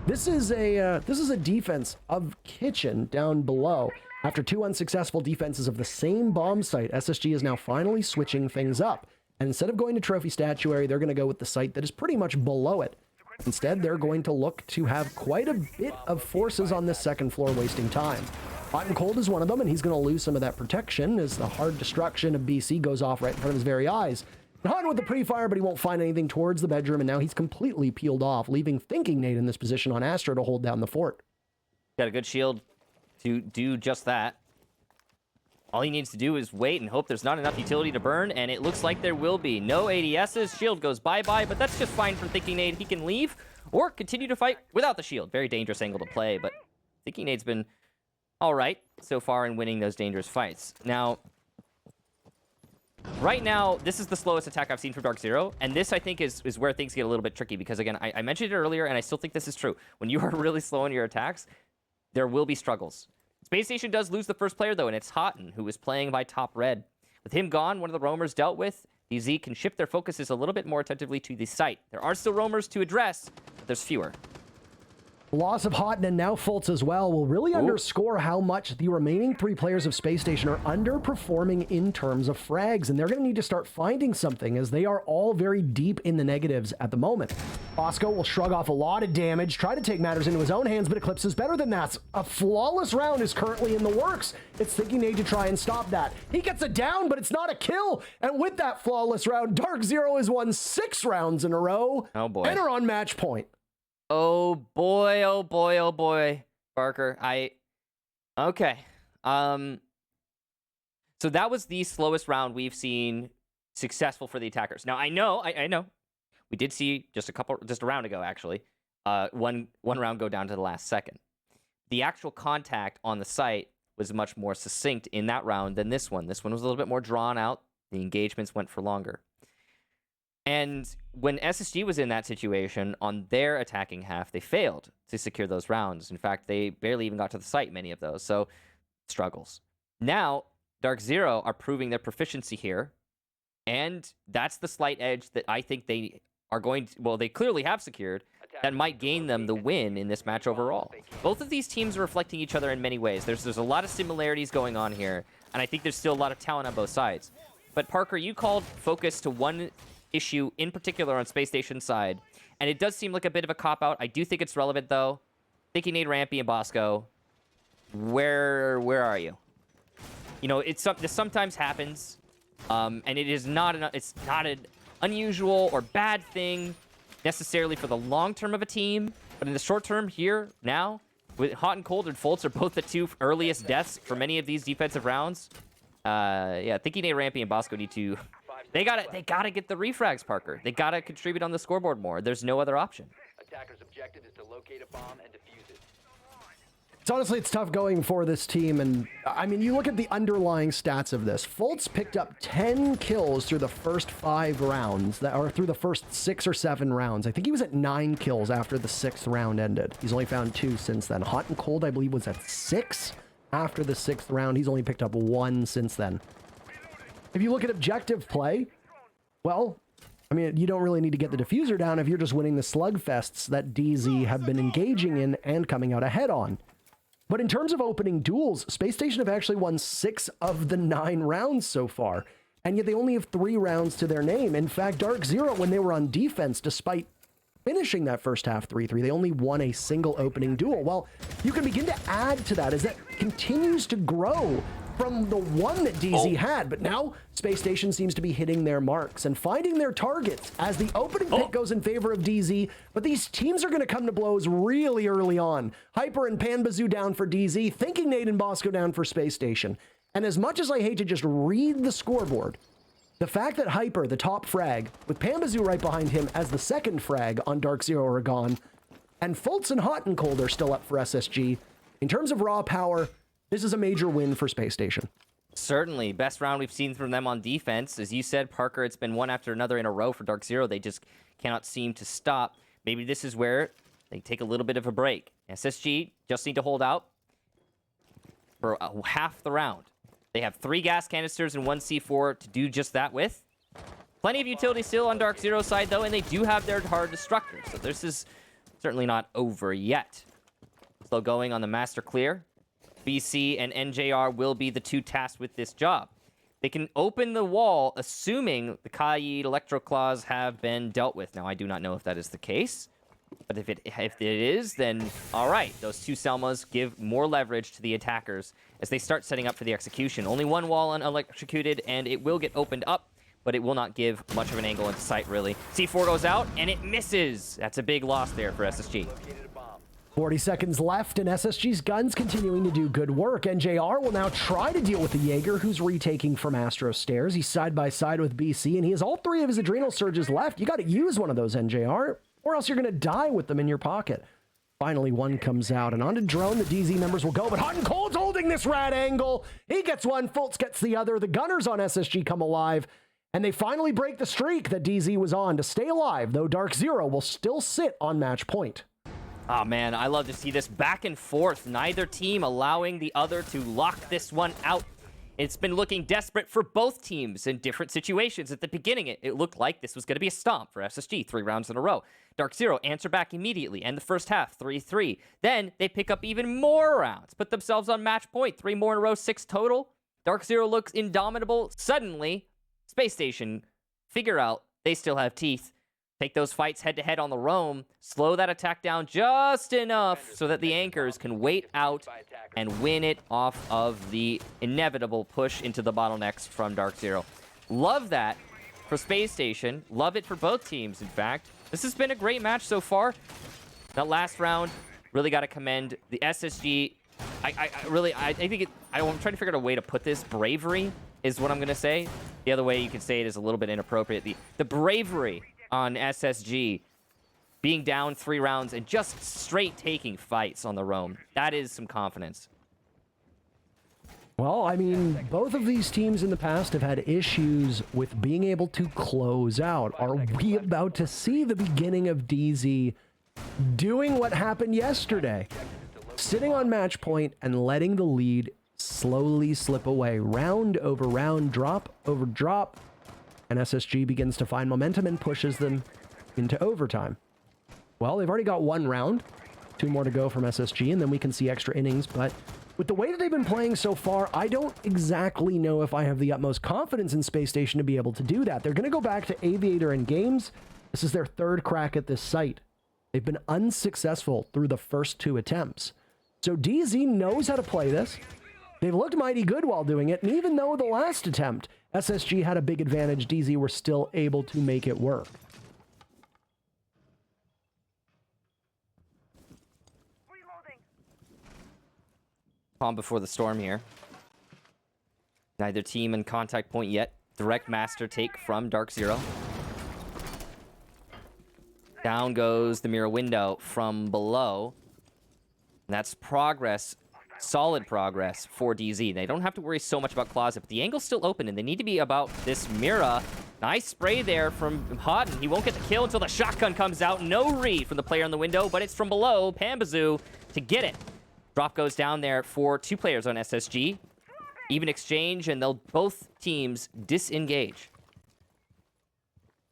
This is a defense of Kitchen down below. After 2 unsuccessful defenses of the same bomb site, SSG is now finally switching things up. And instead of going to Trophy Statuary, they're going to go with the site that is pretty much below it. Instead, they're going to look to have quite a bit of forces on this second floor, wasting time. Hot and Cold is one of them, and he's going to lose some of that protection as the hard destruction of BC goes off right in front of his very eyes. Hot with the pre-fire, but he won't find anything towards the bedroom, and now he's completely peeled off, leaving Thinking Nate in this position on Astro to hold down the fort. Got a good shield to do just that. All he needs to do is wait and hope there's not enough utility to burn, and it looks like there will be. No ADSs, shield goes bye-bye, but that's just fine for Thinking Nate. He can leave or continue to fight without the shield. Very dangerous angle to play, but Thinking Nate's been all right so far in winning those dangerous fights. Now, right now, this is the slowest attack I've seen from DarkZero, and this, I think, is where things get a little bit tricky, because, again, I mentioned it earlier, and I still think this is true. When you are really slow in your attacks, there will be struggles. Spacestation does lose the first player, though, and it's Houghton, who is playing by top red. With him gone, one of the roamers dealt with, DZ can shift their focuses a little bit more attentively to the site. There are still roamers to address, but there's fewer. Loss of Houghton and now Fultz as well will really underscore how much the remaining 3 players of Spacestation are underperforming in terms of frags, and they're going to need to start finding something as they are all very deep in the negatives at the moment. Bosco will shrug off a lot of damage, try to take matters into his own hands, but Eclipse is better than that. A flawless round is currently in the works. It's Thinking Nate to try and stop that. He gets it down, but it's not a kill, and with that flawless round, DarkZero has won 6 rounds in a row. Oh boy. And are on match point. Oh boy, oh boy, oh boy, Barker. Okay. So that was the slowest round we've seen successful for the attackers. Now I know. We did see just a round ago, actually, one round go down to the last second. The actual contact on the site was much more succinct in that round than this one. This one was a little bit more drawn out. The engagements went for longer. And when SSG was in that situation, on their attacking half, they failed to secure those rounds. In fact, they barely even got to the site, many of those. So, struggles. Now, DarkZero are proving their proficiency here. And that's the slight edge that I think they are going to, well, they clearly have secured, that might gain them the win in this match overall. Both of these teams are reflecting each other in many ways. There's a lot of similarities going on here. And I think there's still a lot of talent on both sides. But Parker, you called focus to one issue in particular on Spacestation's side, and it does seem like a bit of a cop-out. I do think it's relevant, though. Thinking Nate, Rampy, and Bosco, where are you? You know, this sometimes happens, and it's not an unusual or bad thing necessarily for the long term of a team, but in the short term here, now, with Hot and Cold and Fultz are both the 2 earliest deaths for many of these defensive rounds. Yeah, Thinking Nate, Rampy, and Bosco need to... They gotta get the refrags, Parker. They gotta contribute on the scoreboard more. There's no other option. Attacker's objective is to locate a bomb and defuse it. Honestly, it's tough going for this team, and I mean, you look at the underlying stats of this. Fultz picked up 10 kills through the first 5 rounds, or through the first 6 or 7 rounds. I think he was at 9 kills after the 6th round ended. He's only found 2 since then. Hot and Cold, I believe, was at 6 after the 6th round. He's only picked up 1 since then. If you look at objective play, well, I mean, you don't really need to get the diffuser down if you're just winning the slugfests that DZ have been engaging in and coming out ahead on. But in terms of opening duels, Spacestation have actually won 6 of the 9 rounds so far, and yet they only have 3 rounds to their name. In fact, DarkZero, when they were on defense, despite finishing that first half 3-3, they only won a single opening duel. Well, you can begin to add to that as that continues to grow from the one that DZ had, but now Spacestation seems to be hitting their marks and finding their targets as the opening pick goes in favor of DZ, but these teams are going to come to blows really early on. Hyper and Panbazoo down for DZ, Thinking Nate and Bosco down for Spacestation. And as much as I hate to just read the scoreboard, the fact that Hyper, the top frag, with Panbazoo right behind him as the second frag on DarkZero are gone, and Fultz and Hot and Cold are still up for SSG, in terms of raw power, this is a major win for Spacestation. Certainly. Best round we've seen from them on defense. As you said, Parker, it's been one after another in a row for DarkZero. They just cannot seem to stop. Maybe this is where they take a little bit of a break. SSG just need to hold out for half the round. They have 3 gas canisters and 1 C4 to do just that with. Plenty of utility still on DarkZero's side, though, and they do have their hard destructors. So this is certainly not over yet. Slow going on the master clear. BC and NJR will be the 2 tasked with this job. They can open the wall, assuming the Kaid Electro Claws have been dealt with. Now, I do not know if that is the case, but if it is, then all right. Those 2 Selmas give more leverage to the attackers as they start setting up for the execution. Only 1 wall unelectrocuted, and it will get opened up, but it will not give much of an angle into sight, really. C4 goes out, and it misses. That's a big loss there for SSG. 40 seconds left, and SSG's guns continuing to do good work. NJR will now try to deal with the Jaeger, who's retaking from Astro Stairs. He's side by side with BC, and he has all 3 of his adrenal surges left. You got to use one of those, NJR, or else you're going to die with them in your pocket. Finally, one comes out, and onto drone, the DZ members will go, but Hot and Cold's holding this rad angle. He gets one, Fultz gets the other. The gunners on SSG come alive, and they finally break the streak that DZ was on to stay alive, though DarkZero will still sit on match point. Oh, man, I love to see this back and forth. Neither team allowing the other to lock this one out. It's been looking desperate for both teams in different situations. At the beginning, it looked like this was going to be a stomp for SSG, 3 rounds in a row. DarkZero answer back immediately, and the first half, 3-3. Then they pick up even more rounds, put themselves on match point, 3 more in a row, 6 total. DarkZero looks indomitable. Suddenly, Spacestation figure out they still have teeth. Take those fights head-to-head on the roam, slow that attack down just enough so that the anchors can wait out and win it off of the inevitable push into the bottlenecks from DarkZero. Love that for Spacestation. Love it for both teams, in fact. This has been a great match so far. That last round, really got to commend the SSG. I'm trying to figure out a way to put this. Bravery is what I'm going to say. The other way you could say it is a little bit inappropriate. The bravery on SSG being down 3 rounds and just straight taking fights on the roam. That is some confidence. Well, I mean, both of these teams in the past have had issues with being able to close out. Are we about to see the beginning of DZ doing what happened yesterday? Sitting on match point and letting the lead slowly slip away. Round over round, drop over drop. And SSG begins to find momentum and pushes them into overtime. Well, they've already got 1 round. 2 more to go from SSG, and then we can see extra innings. But with the way that they've been playing so far, I don't exactly know if I have the utmost confidence in Spacestation to be able to do that. They're going to go back to Aviator and Games. This is their 3rd crack at this site. They've been unsuccessful through the first 2 attempts. So DZ knows how to play this. They've looked mighty good while doing it, and even though the last attempt, SSG had a big advantage, DZ were still able to make it work. Calm before the storm here. Neither team in contact point yet. Direct master take from DarkZero. Down goes the mirror window from below. that's progress, solid progress for DZ. They don't have to worry so much about Closet, but the angle's still open, and they need to be about this Mira. Nice spray there from Houghton. He won't get the kill until the shotgun comes out. No read from the player in the window, but it's from below. Pambazoo to get it. Drop goes down there for 2 players on SSG. Even exchange, and they'll both teams disengage.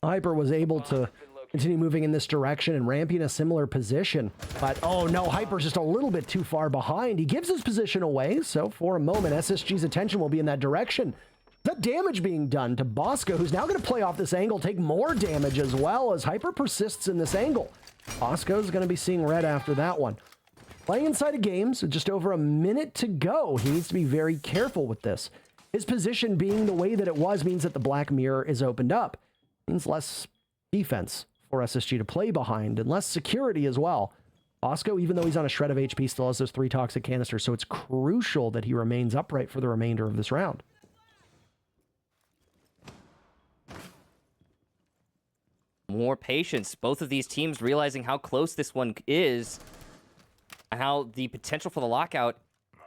Hyper was able to continue moving in this direction and Rampy in a similar position. But, oh no, Hyper's just a little bit too far behind. He gives his position away, so for a moment, SSG's attention will be in that direction. The damage being done to Bosco, who's now going to play off this angle, take more damage as well as Hyper persists in this angle. Bosco's going to be seeing red after that one. Playing inside of games, just over a minute to go. He needs to be very careful with this. His position being the way that it was means that the black mirror is opened up. Means less defense for SSG to play behind and less security as well. Bosco, even though he's on a shred of HP, still has those 3 toxic canisters, so it's crucial that he remains upright for the remainder of this round. More patience. Both of these teams realizing how close this one is and how the potential for the lockout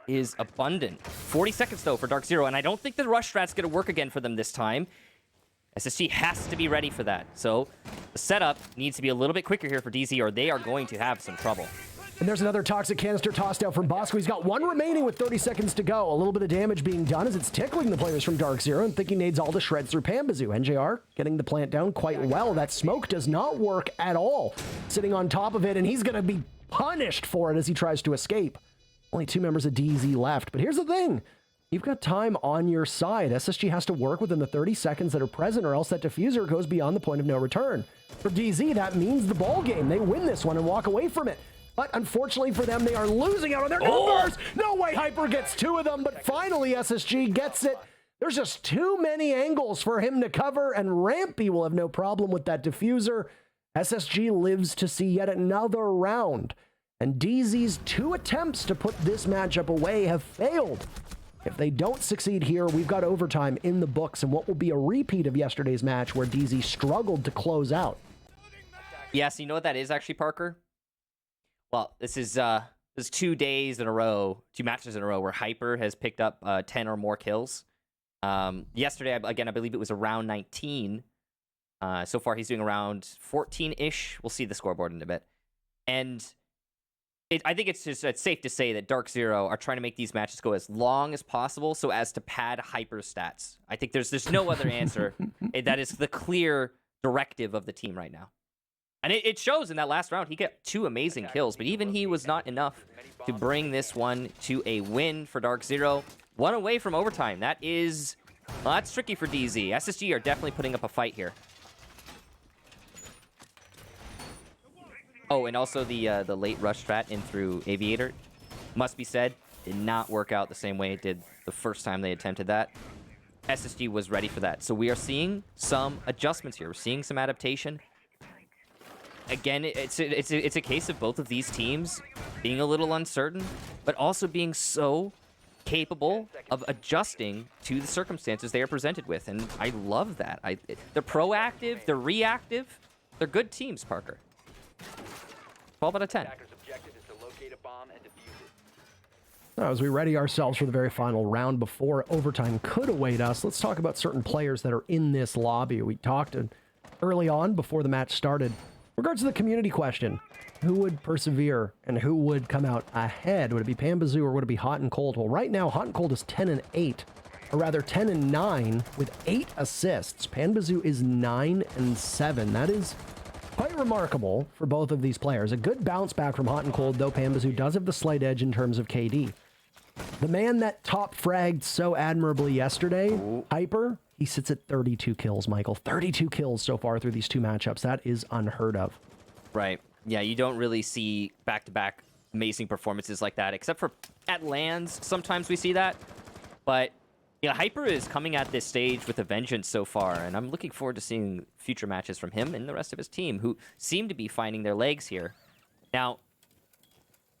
is abundant. 40 seconds, though, for DarkZero, and I don't think the rush strat's going to work again for them this time. SSG has to be ready for that. So the setup needs to be a little bit quicker here for DZ, or they are going to have some trouble. And there's another toxic canister tossed out from Bosco. He's got 1 remaining with 30 seconds to go. A little bit of damage being done as it's tickling the players from DarkZero and thinking nades all to shreds through Pambazoo. NJR getting the plant down quite well. That smoke does not work at all. Sitting on top of it, and he's going to be punished for it as he tries to escape. Only 2 members of DZ left. But here's the thing. You've got time on your side. SSG has to work within the 30 seconds that are present, or else that diffuser goes beyond the point of no return. For DZ, that means the ball game. They win this one and walk away from it. But unfortunately for them, they are losing out on their numbers. No way Hyper gets 2 of them, but finally SSG gets it. There's just too many angles for him to cover, and Rampy will have no problem with that diffuser. SSG lives to see yet another round, and DZ's 2 attempts to put this matchup away have failed. If they don't succeed here, we've got overtime in the books and what will be a repeat of yesterday's match where DZ struggled to close out. Yeah, so you know what that is actually, Parker? Well, this is 2 days in a row, 2 matches in a row where Hyper has picked up 10 or more kills. Yesterday, again, I believe it was around 19. So far, he's doing around 14-ish. We'll see the scoreboard in a bit. And I think it's safe to say that DarkZero are trying to make these matches go as long as possible so as to pad Hyper's stats. I think there's no other answer. That is the clear directive of the team right now. And it shows in that last round. He got 2 amazing kills, but even he was not enough to bring this one to a win for DarkZero. 1 away from overtime. That is, well, that's tricky for DZ. SSG are definitely putting up a fight here. Oh, and also the late rush strat in through Aviator, must be said, did not work out the same way it did the first time they attempted that. SSG was ready for that. So we are seeing some adjustments here. We're seeing some adaptation. Again, it's a case of both of these teams being a little uncertain, but also being so capable of adjusting to the circumstances they are presented with. And I love that. They're proactive, they're reactive, they're good teams, Parker. 12 out of 10. Now, as we ready ourselves for the very final round before overtime could await us, let's talk about certain players that are in this lobby. We talked early on before the match started. In regards to the community question, who would persevere and who would come out ahead? Would it be Pambazoo or would it be Hot and Cold? Well, right now, Hot and Cold is 10-8, or rather 10-9 with 8 assists. Pambazoo is 9-7. That is quite remarkable for both of these players. A good bounce back from Hot and Cold, though Pambazoo does have the slight edge in terms of KD. The man that top fragged so admirably yesterday, Hyper, he sits at 32 kills, Michael. 32 kills so far through these 2 matchups. That is unheard of. Right. Yeah, you don't really see back-to-back amazing performances like that, except for at LANs. Sometimes we see that. But yeah, Hyper is coming at this stage with a vengeance so far, and I'm looking forward to seeing future matches from him and the rest of his team, who seem to be finding their legs here. Now,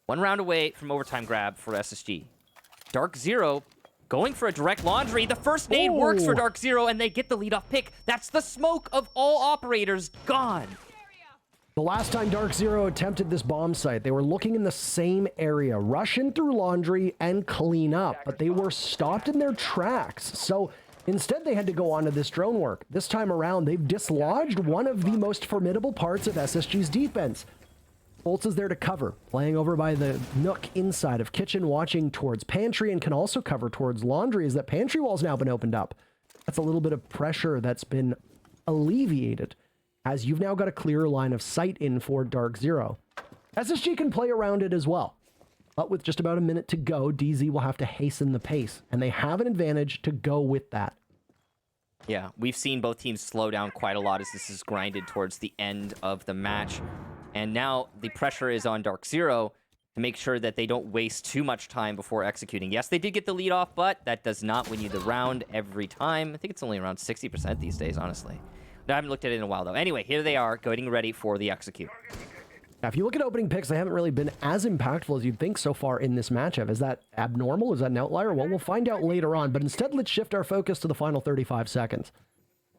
1 round away from overtime grab for SSG. DarkZero going for a direct laundry. The first nade works for DarkZero, and they get the leadoff pick. That's the smoke of all operators gone. The last time DarkZero attempted this bomb site, they were looking in the same area, rush in through laundry and clean up, but they were stopped in their tracks. So instead, they had to go on to this drone work. This time around, they've dislodged one of the most formidable parts of SSG's defense. Bolts is there to cover, playing over by the nook inside of kitchen, watching towards pantry, and can also cover towards laundry, as that pantry wall's now been opened up. That's a little bit of pressure that's been alleviated, as you've now got a clearer line of sight in for DarkZero. SSG can play around it as well, but with just about a minute to go, DZ will have to hasten the pace, and they have an advantage to go with that. Yeah, we've seen both teams slow down quite a lot as this is grinded towards the end of the match. And now the pressure is on DarkZero to make sure that they don't waste too much time before executing. Yes, they did get the lead off, but that does not win you the round every time. I think it's only around 60% these days, honestly. I haven't looked at it in a while, though. Anyway, here they are, getting ready for the execute. Now, if you look at opening picks, they haven't really been as impactful as you'd think so far in this matchup. Is that abnormal? Is that an outlier? Well, we'll find out later on. But instead, let's shift our focus to the final 35 seconds.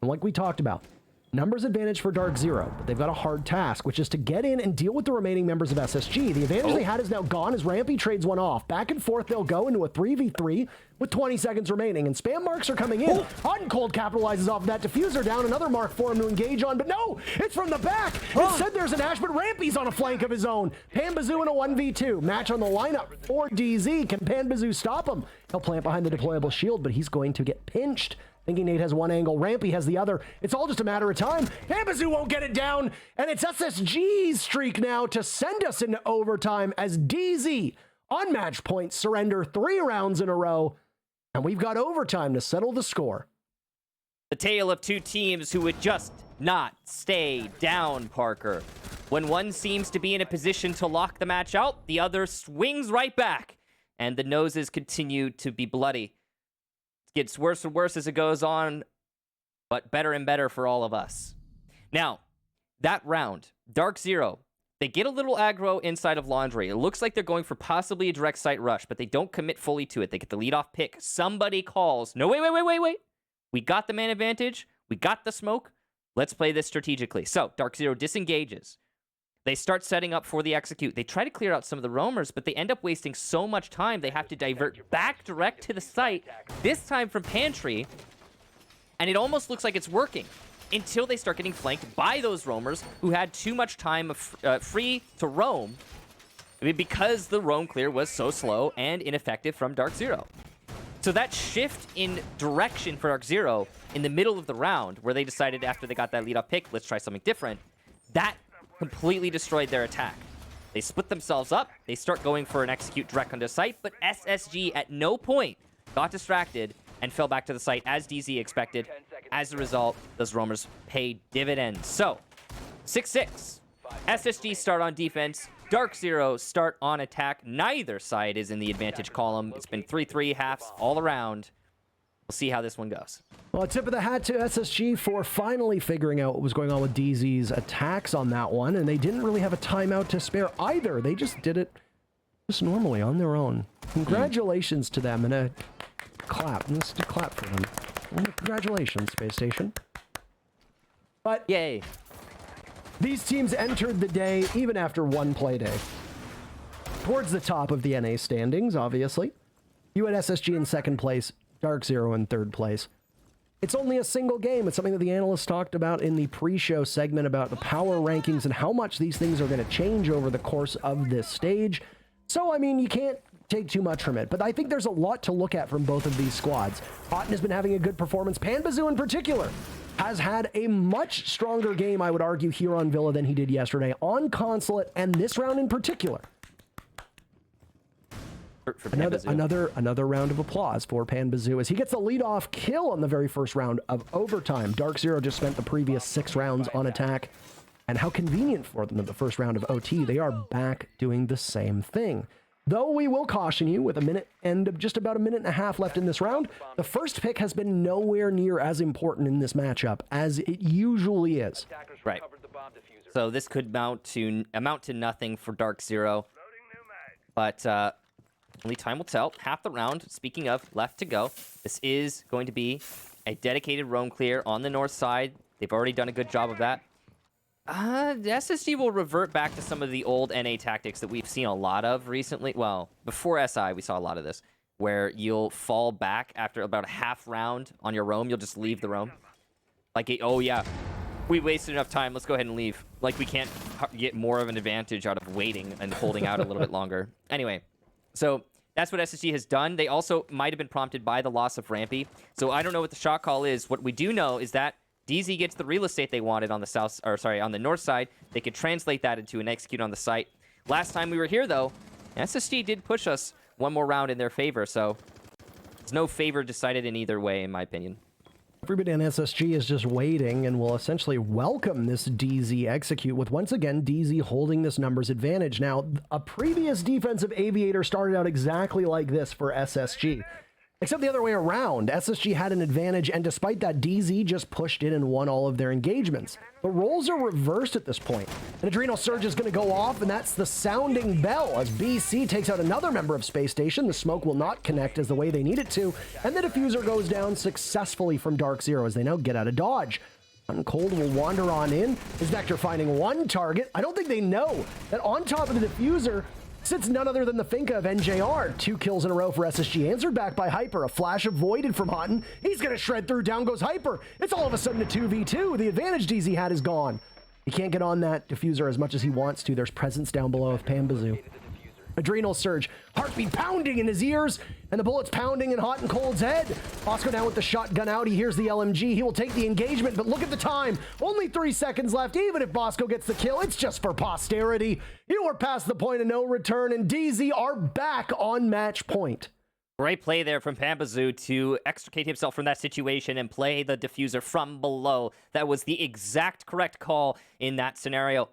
And like we talked about, numbers advantage for DarkZero, but they've got a hard task, which is to get in and deal with the remaining members of SSG. The advantage they had is now gone as Rampy trades one off. Back and forth, they'll go into a 3v3 with 20 seconds remaining, and spam marks are coming in. Hot and Cold capitalizes off of that diffuser down, another mark for him to engage on, but no, it's from the back. Instead, there's an Ash, but Rampy's on a flank of his own. Panbazoo in a 1v2. Match on the lineup for DZ. Can Panbazoo stop him? He'll plant behind the deployable shield, but he's going to get pinched. Thinking Nate has one angle, Rampy has the other. It's all just a matter of time. Panbazoo won't get it down, and it's SSG's streak now to send us into overtime as DZ on match point surrender 3 rounds in a row, and we've got overtime to settle the score. The tale of two teams who would just not stay down, Parker. When one seems to be in a position to lock the match out, the other swings right back, and the noses continue to be bloody. Gets worse and worse as it goes on, but better and better for all of us. Now, that round, DarkZero, they get a little aggro inside of laundry. It looks like they're going for possibly a direct site rush, but they don't commit fully to it. They get the leadoff pick. Somebody calls, no, wait. We got the man advantage. We got the smoke. Let's play this strategically. So, DarkZero disengages. They start setting up for the execute. They try to clear out some of the roamers, but they end up wasting so much time, they have to divert back direct to the site, this time from pantry, and it almost looks like it's working until they start getting flanked by those roamers who had too much time free to roam because the roam clear was so slow and ineffective from DarkZero. So that shift in direction for DarkZero in the middle of the round, where they decided after they got that lead-up pick, let's try something different, that completely destroyed their attack. They split themselves up, they start going for an execute direct onto site, but SSG at no point got distracted and fell back to the site as DZ expected. As a result, those roamers paid dividends. So, 6-6. SSG start on defense, DarkZero start on attack. Neither side is in the advantage column. It's been 3-3 halves all around. We'll see how this one goes. Well, a tip of the hat to SSG for finally figuring out what was going on with DZ's attacks on that one, and they didn't really have a timeout to spare either. They just did it just normally on their own. Congratulations to them, and a clap. Let's do a clap for them. Well, congratulations, Spacestation. But yay. These teams entered the day, even after one play day, towards the top of the NA standings, obviously. You had SSG in second place, DarkZero in third place. It's only a single game. It's something that the analysts talked about in the pre-show segment about the power rankings and how much these things are going to change over the course of this stage. So, I mean, you can't take too much from it, but I think there's a lot to look at from both of these squads. Otten has been having a good performance. Panbazoo in particular has had a much stronger game, I would argue, here on Villa than he did yesterday on Consulate, and this round in particular. For Another round of applause for Panbazoo as he gets the leadoff kill on the very first round of overtime. DarkZero just spent the previous 6 rounds on attack, and how convenient for them in the first round of OT. They are back doing the same thing. Though we will caution you, with a minute and just about a minute and a half left in this round, the first pick has been nowhere near as important in this matchup as it usually is. Right. So this could amount to nothing for DarkZero, but only time will tell. Half the round, speaking of, left to go. This is going to be a dedicated roam clear on the north side. They've already done a good job of that. The SSG will revert back to some of the old NA tactics that we've seen a lot of recently. Well, before SI, we saw a lot of this, where you'll fall back after about a half round on your roam. You'll just leave the roam. Like, oh yeah, we wasted enough time. Let's go ahead and leave. Like, we can't get more of an advantage out of waiting and holding out a little bit longer. Anyway, so that's what SSG has done. They also might have been prompted by the loss of Rampy. So I don't know what the shot call is. What we do know is that DZ gets the real estate they wanted on the south, or sorry, on the north side. They could translate that into an execute on the site. Last time we were here, though, SSG did push us one more round in their favor, so there's no favor decided in either way, in my opinion. Everybody on SSG is just waiting and will essentially welcome this DZ execute, with once again DZ holding this numbers advantage. Now, a previous defensive aviator started out exactly like this for SSG. Except the other way around. SSG had an advantage, and despite that, DZ just pushed in and won all of their engagements. The roles are reversed at this point. An Adrenal Surge is going to go off, and that's the sounding bell as BC takes out another member of Spacestation. The smoke will not connect as the way they need it to, and the diffuser goes down successfully from DarkZero as they now get out of dodge. Uncold will wander on in. Is Vector finding one target? I don't think they know that on top of the diffuser sits none other than the Finka of NJR. 2 kills in a row for SSG, answered back by Hyper. A flash avoided from Hutton. He's gonna shred through, down goes Hyper. It's all of a sudden a 2v2. The advantage DZ had is gone. He can't get on that diffuser as much as he wants to. There's presence down below of Pambazoo. Adrenal Surge, heartbeat pounding in his ears, and the bullets pounding in Hot and Cold's head. Bosco now with the shotgun out. He hears the LMG. He will take the engagement, but look at the time. Only 3 seconds left. Even if Bosco gets the kill, it's just for posterity. You are past the point of no return, and DZ are back on match point. Great play there from Pambazoo to extricate himself from that situation and play the diffuser from below. That was the exact correct call in that scenario.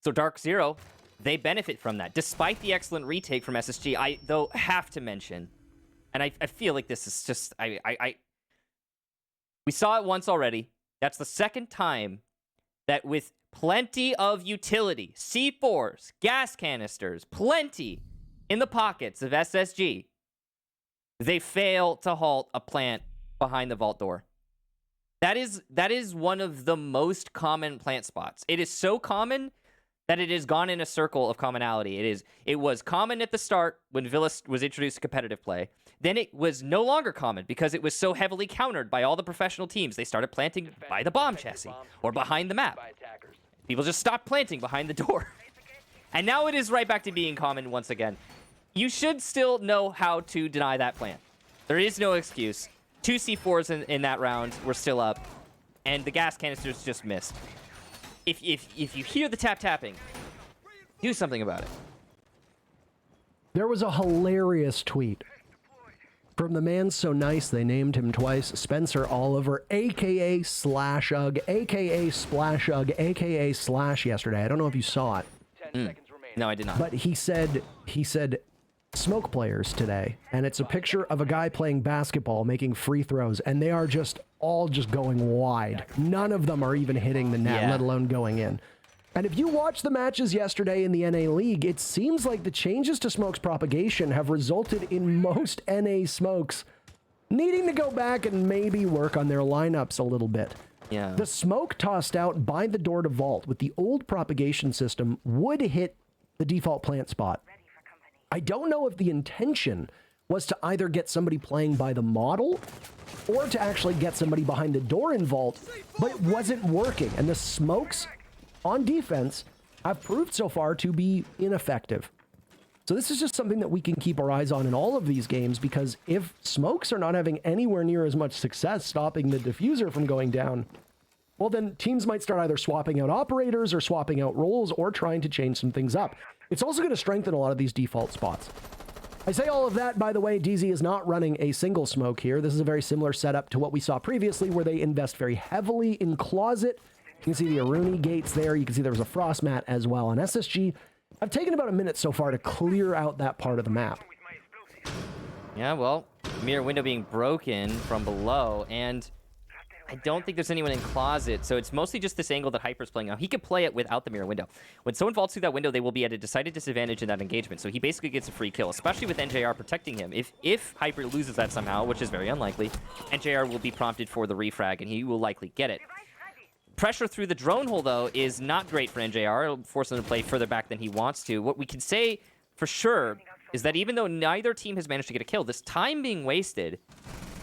So DarkZero, they benefit from that. Despite the excellent retake from SSG, I, though, have to mention, and I feel like this is just, we saw it once already. That's the second time that with plenty of utility, C4s, gas canisters, plenty in the pockets of SSG, they fail to halt a plant behind the vault door. That is one of the most common plant spots. It is so common that it has gone in a circle of commonality. It was common at the start when Villas was introduced to competitive play. Then it was no longer common because it was so heavily countered by all the professional teams. They started planting by the bomb chassis or behind the map. People just stopped planting behind the door. And now it is right back to being common once again. You should still know how to deny that plant. There is no excuse. 2 C4s in that round were still up, and the gas canisters just missed. If you hear the tapping, do something about it. There was a hilarious tweet from the man so nice they named him twice, Spencer Oliver, aka Slashug, aka Splashug, aka Slash yesterday. I don't know if you saw it. 10 seconds remaining. No, I did not. But he said smoke players today, and it's a picture of a guy playing basketball making free throws, and they are just all going wide. None of them are even hitting the net, let alone going in. And if you watch the matches yesterday in the NA League, it seems like the changes to smoke's propagation have resulted in most NA smokes needing to go back and maybe work on their lineups a little bit. Yeah. The smoke tossed out by the door to vault with the old propagation system would hit the default plant spot. I don't know if the intention was to either get somebody playing by the model or to actually get somebody behind the door in vault, but it wasn't working. And the smokes on defense have proved so far to be ineffective. So this is just something that we can keep our eyes on in all of these games, because if smokes are not having anywhere near as much success stopping the diffuser from going down, well, then teams might start either swapping out operators or swapping out roles or trying to change some things up. It's also going to strengthen a lot of these default spots. I say all of that, by the way, DZ is not running a single smoke here. This is a very similar setup to what we saw previously, where they invest very heavily in closet. You can see the Aruni gates there. You can see there was a frost mat as well. On SSG, I've taken about a minute so far to clear out that part of the map. Yeah, well, mirror window being broken from below, and I don't think there's anyone in closet, so it's mostly just this angle that Hyper's playing now. He could play it without the mirror window. When someone vaults through that window, they will be at a decided disadvantage in that engagement, so he basically gets a free kill, especially with NJR protecting him. If Hyper loses that somehow, which is very unlikely, NJR will be prompted for the refrag, and he will likely get it. Pressure through the drone hole, though, is not great for NJR. It'll force him to play further back than he wants to. What we can say for sure is that even though neither team has managed to get a kill, this time being wasted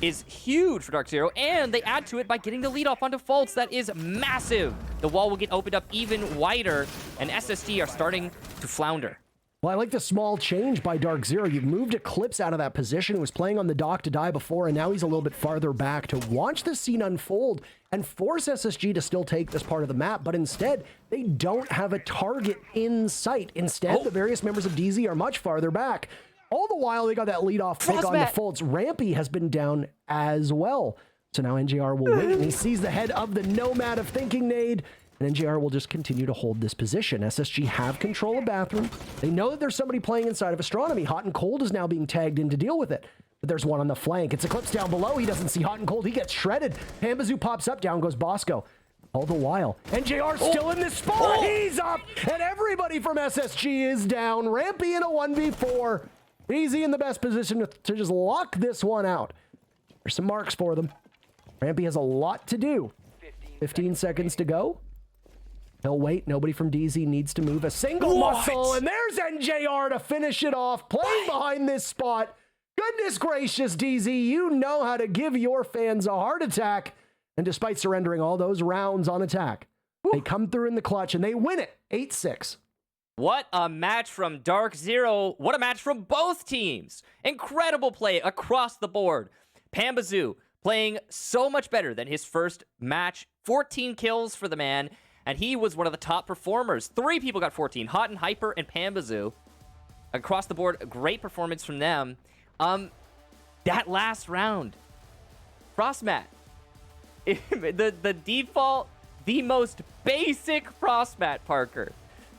is huge for DarkZero, and they add to it by getting the lead off on defaults. That is massive. The wall will get opened up even wider, and SSG are starting to flounder. Well, I like the small change by DarkZero. You've moved Eclipse out of that position. He was playing on the dock to die before, and now he's a little bit farther back to watch the scene unfold and force SSG to still take this part of the map, but instead, they don't have a target in sight. Instead, the various members of DZ are much farther back. All the while, they got that lead-off pick on defaults. Rampy has been down as well. So now NJR will wait, and he sees the head of the Nomad of Thinking Nade, and NJR will just continue to hold this position. SSG have control of Bathroom. They know that there's somebody playing inside of Astronomy. Hot and Cold is now being tagged in to deal with it. But there's one on the flank. It's Eclipse down below. He doesn't see Hot and Cold. He gets shredded. Pambazoo pops up. Down goes Bosco. All the while, NJR still in this spot. He's up, and everybody from SSG is down. Rampy in a 1v4. Easy in the best position to just lock this one out. There's some marks for them. Rampy has a lot to do. 15 seconds to go. He'll wait. Nobody from DZ needs to move a single muscle. And there's NJR to finish it off. Playing behind this spot. Goodness gracious, DZ. You know how to give your fans a heart attack. And despite surrendering all those rounds on attack, they come through in the clutch and they win it 8-6. What a match from DarkZero. What a match from both teams. Incredible play across the board. Pambazoo playing so much better than his first match. 14 kills for the man, and he was one of the top performers. 3 people got 14. Hot and Hyper and Pambazoo. Across the board, a great performance from them. That last round, Frostmat. the default, the most basic Frostmat, Parker.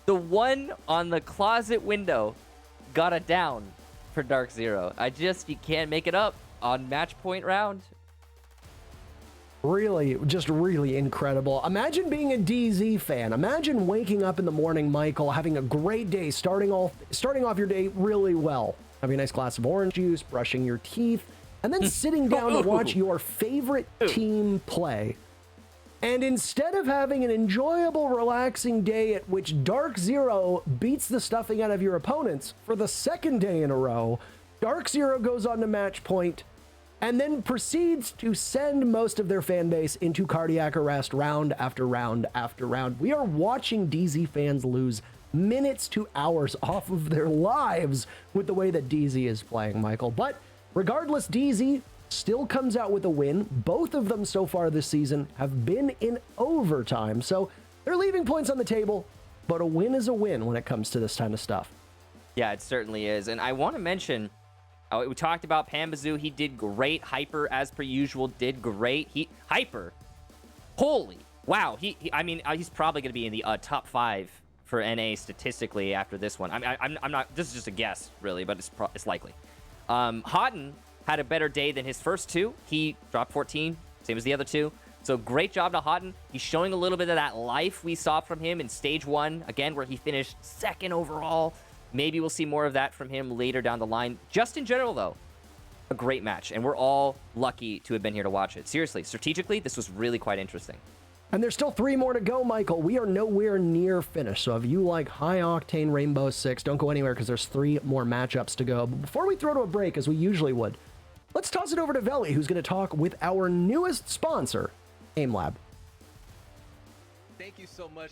The one on the closet window got a down for DarkZero. You can't make it up on match point round. Really, just really incredible. Imagine being a DZ fan. Imagine waking up in the morning, Michael, having a great day, starting off your day really well. Having a nice glass of orange juice, brushing your teeth, and then sitting down to watch your favorite team play. And instead of having an enjoyable, relaxing day at which DarkZero beats the stuffing out of your opponents for the second day in a row, DarkZero goes on to match point and then proceeds to send most of their fan base into cardiac arrest round after round after round. We are watching DZ fans lose minutes to hours off of their lives with the way that DZ is playing, Michael. But regardless, DZ still comes out with a win. Both of them so far this season have been in overtime, so they're leaving points on the table, but a win is a win when it comes to this kind of stuff. Yeah, it certainly is. And I want to mention, we talked about Pambazoo. He did great. Hyper, as per usual, did great. Hyper, holy wow. I mean, he's probably going to be in the top 5 for NA statistically after this one. I'm not. This is just a guess, really, but it's likely. Hodden had a better day than his first 2. He dropped 14, same as the other 2. So great job to Hodden. He's showing a little bit of that life we saw from him in stage 1, again, where he finished 2nd overall. Maybe we'll see more of that from him later down the line. Just in general, though, a great match, and we're all lucky to have been here to watch it. Seriously, strategically, this was really quite interesting. And there's still 3 more to go, Michael. We are nowhere near finished. So if you like high-octane Rainbow Six, don't go anywhere because there's 3 more matchups to go. But before we throw to a break, as we usually would, let's toss it over to Veli, who's going to talk with our newest sponsor, AimLab. Thank you so much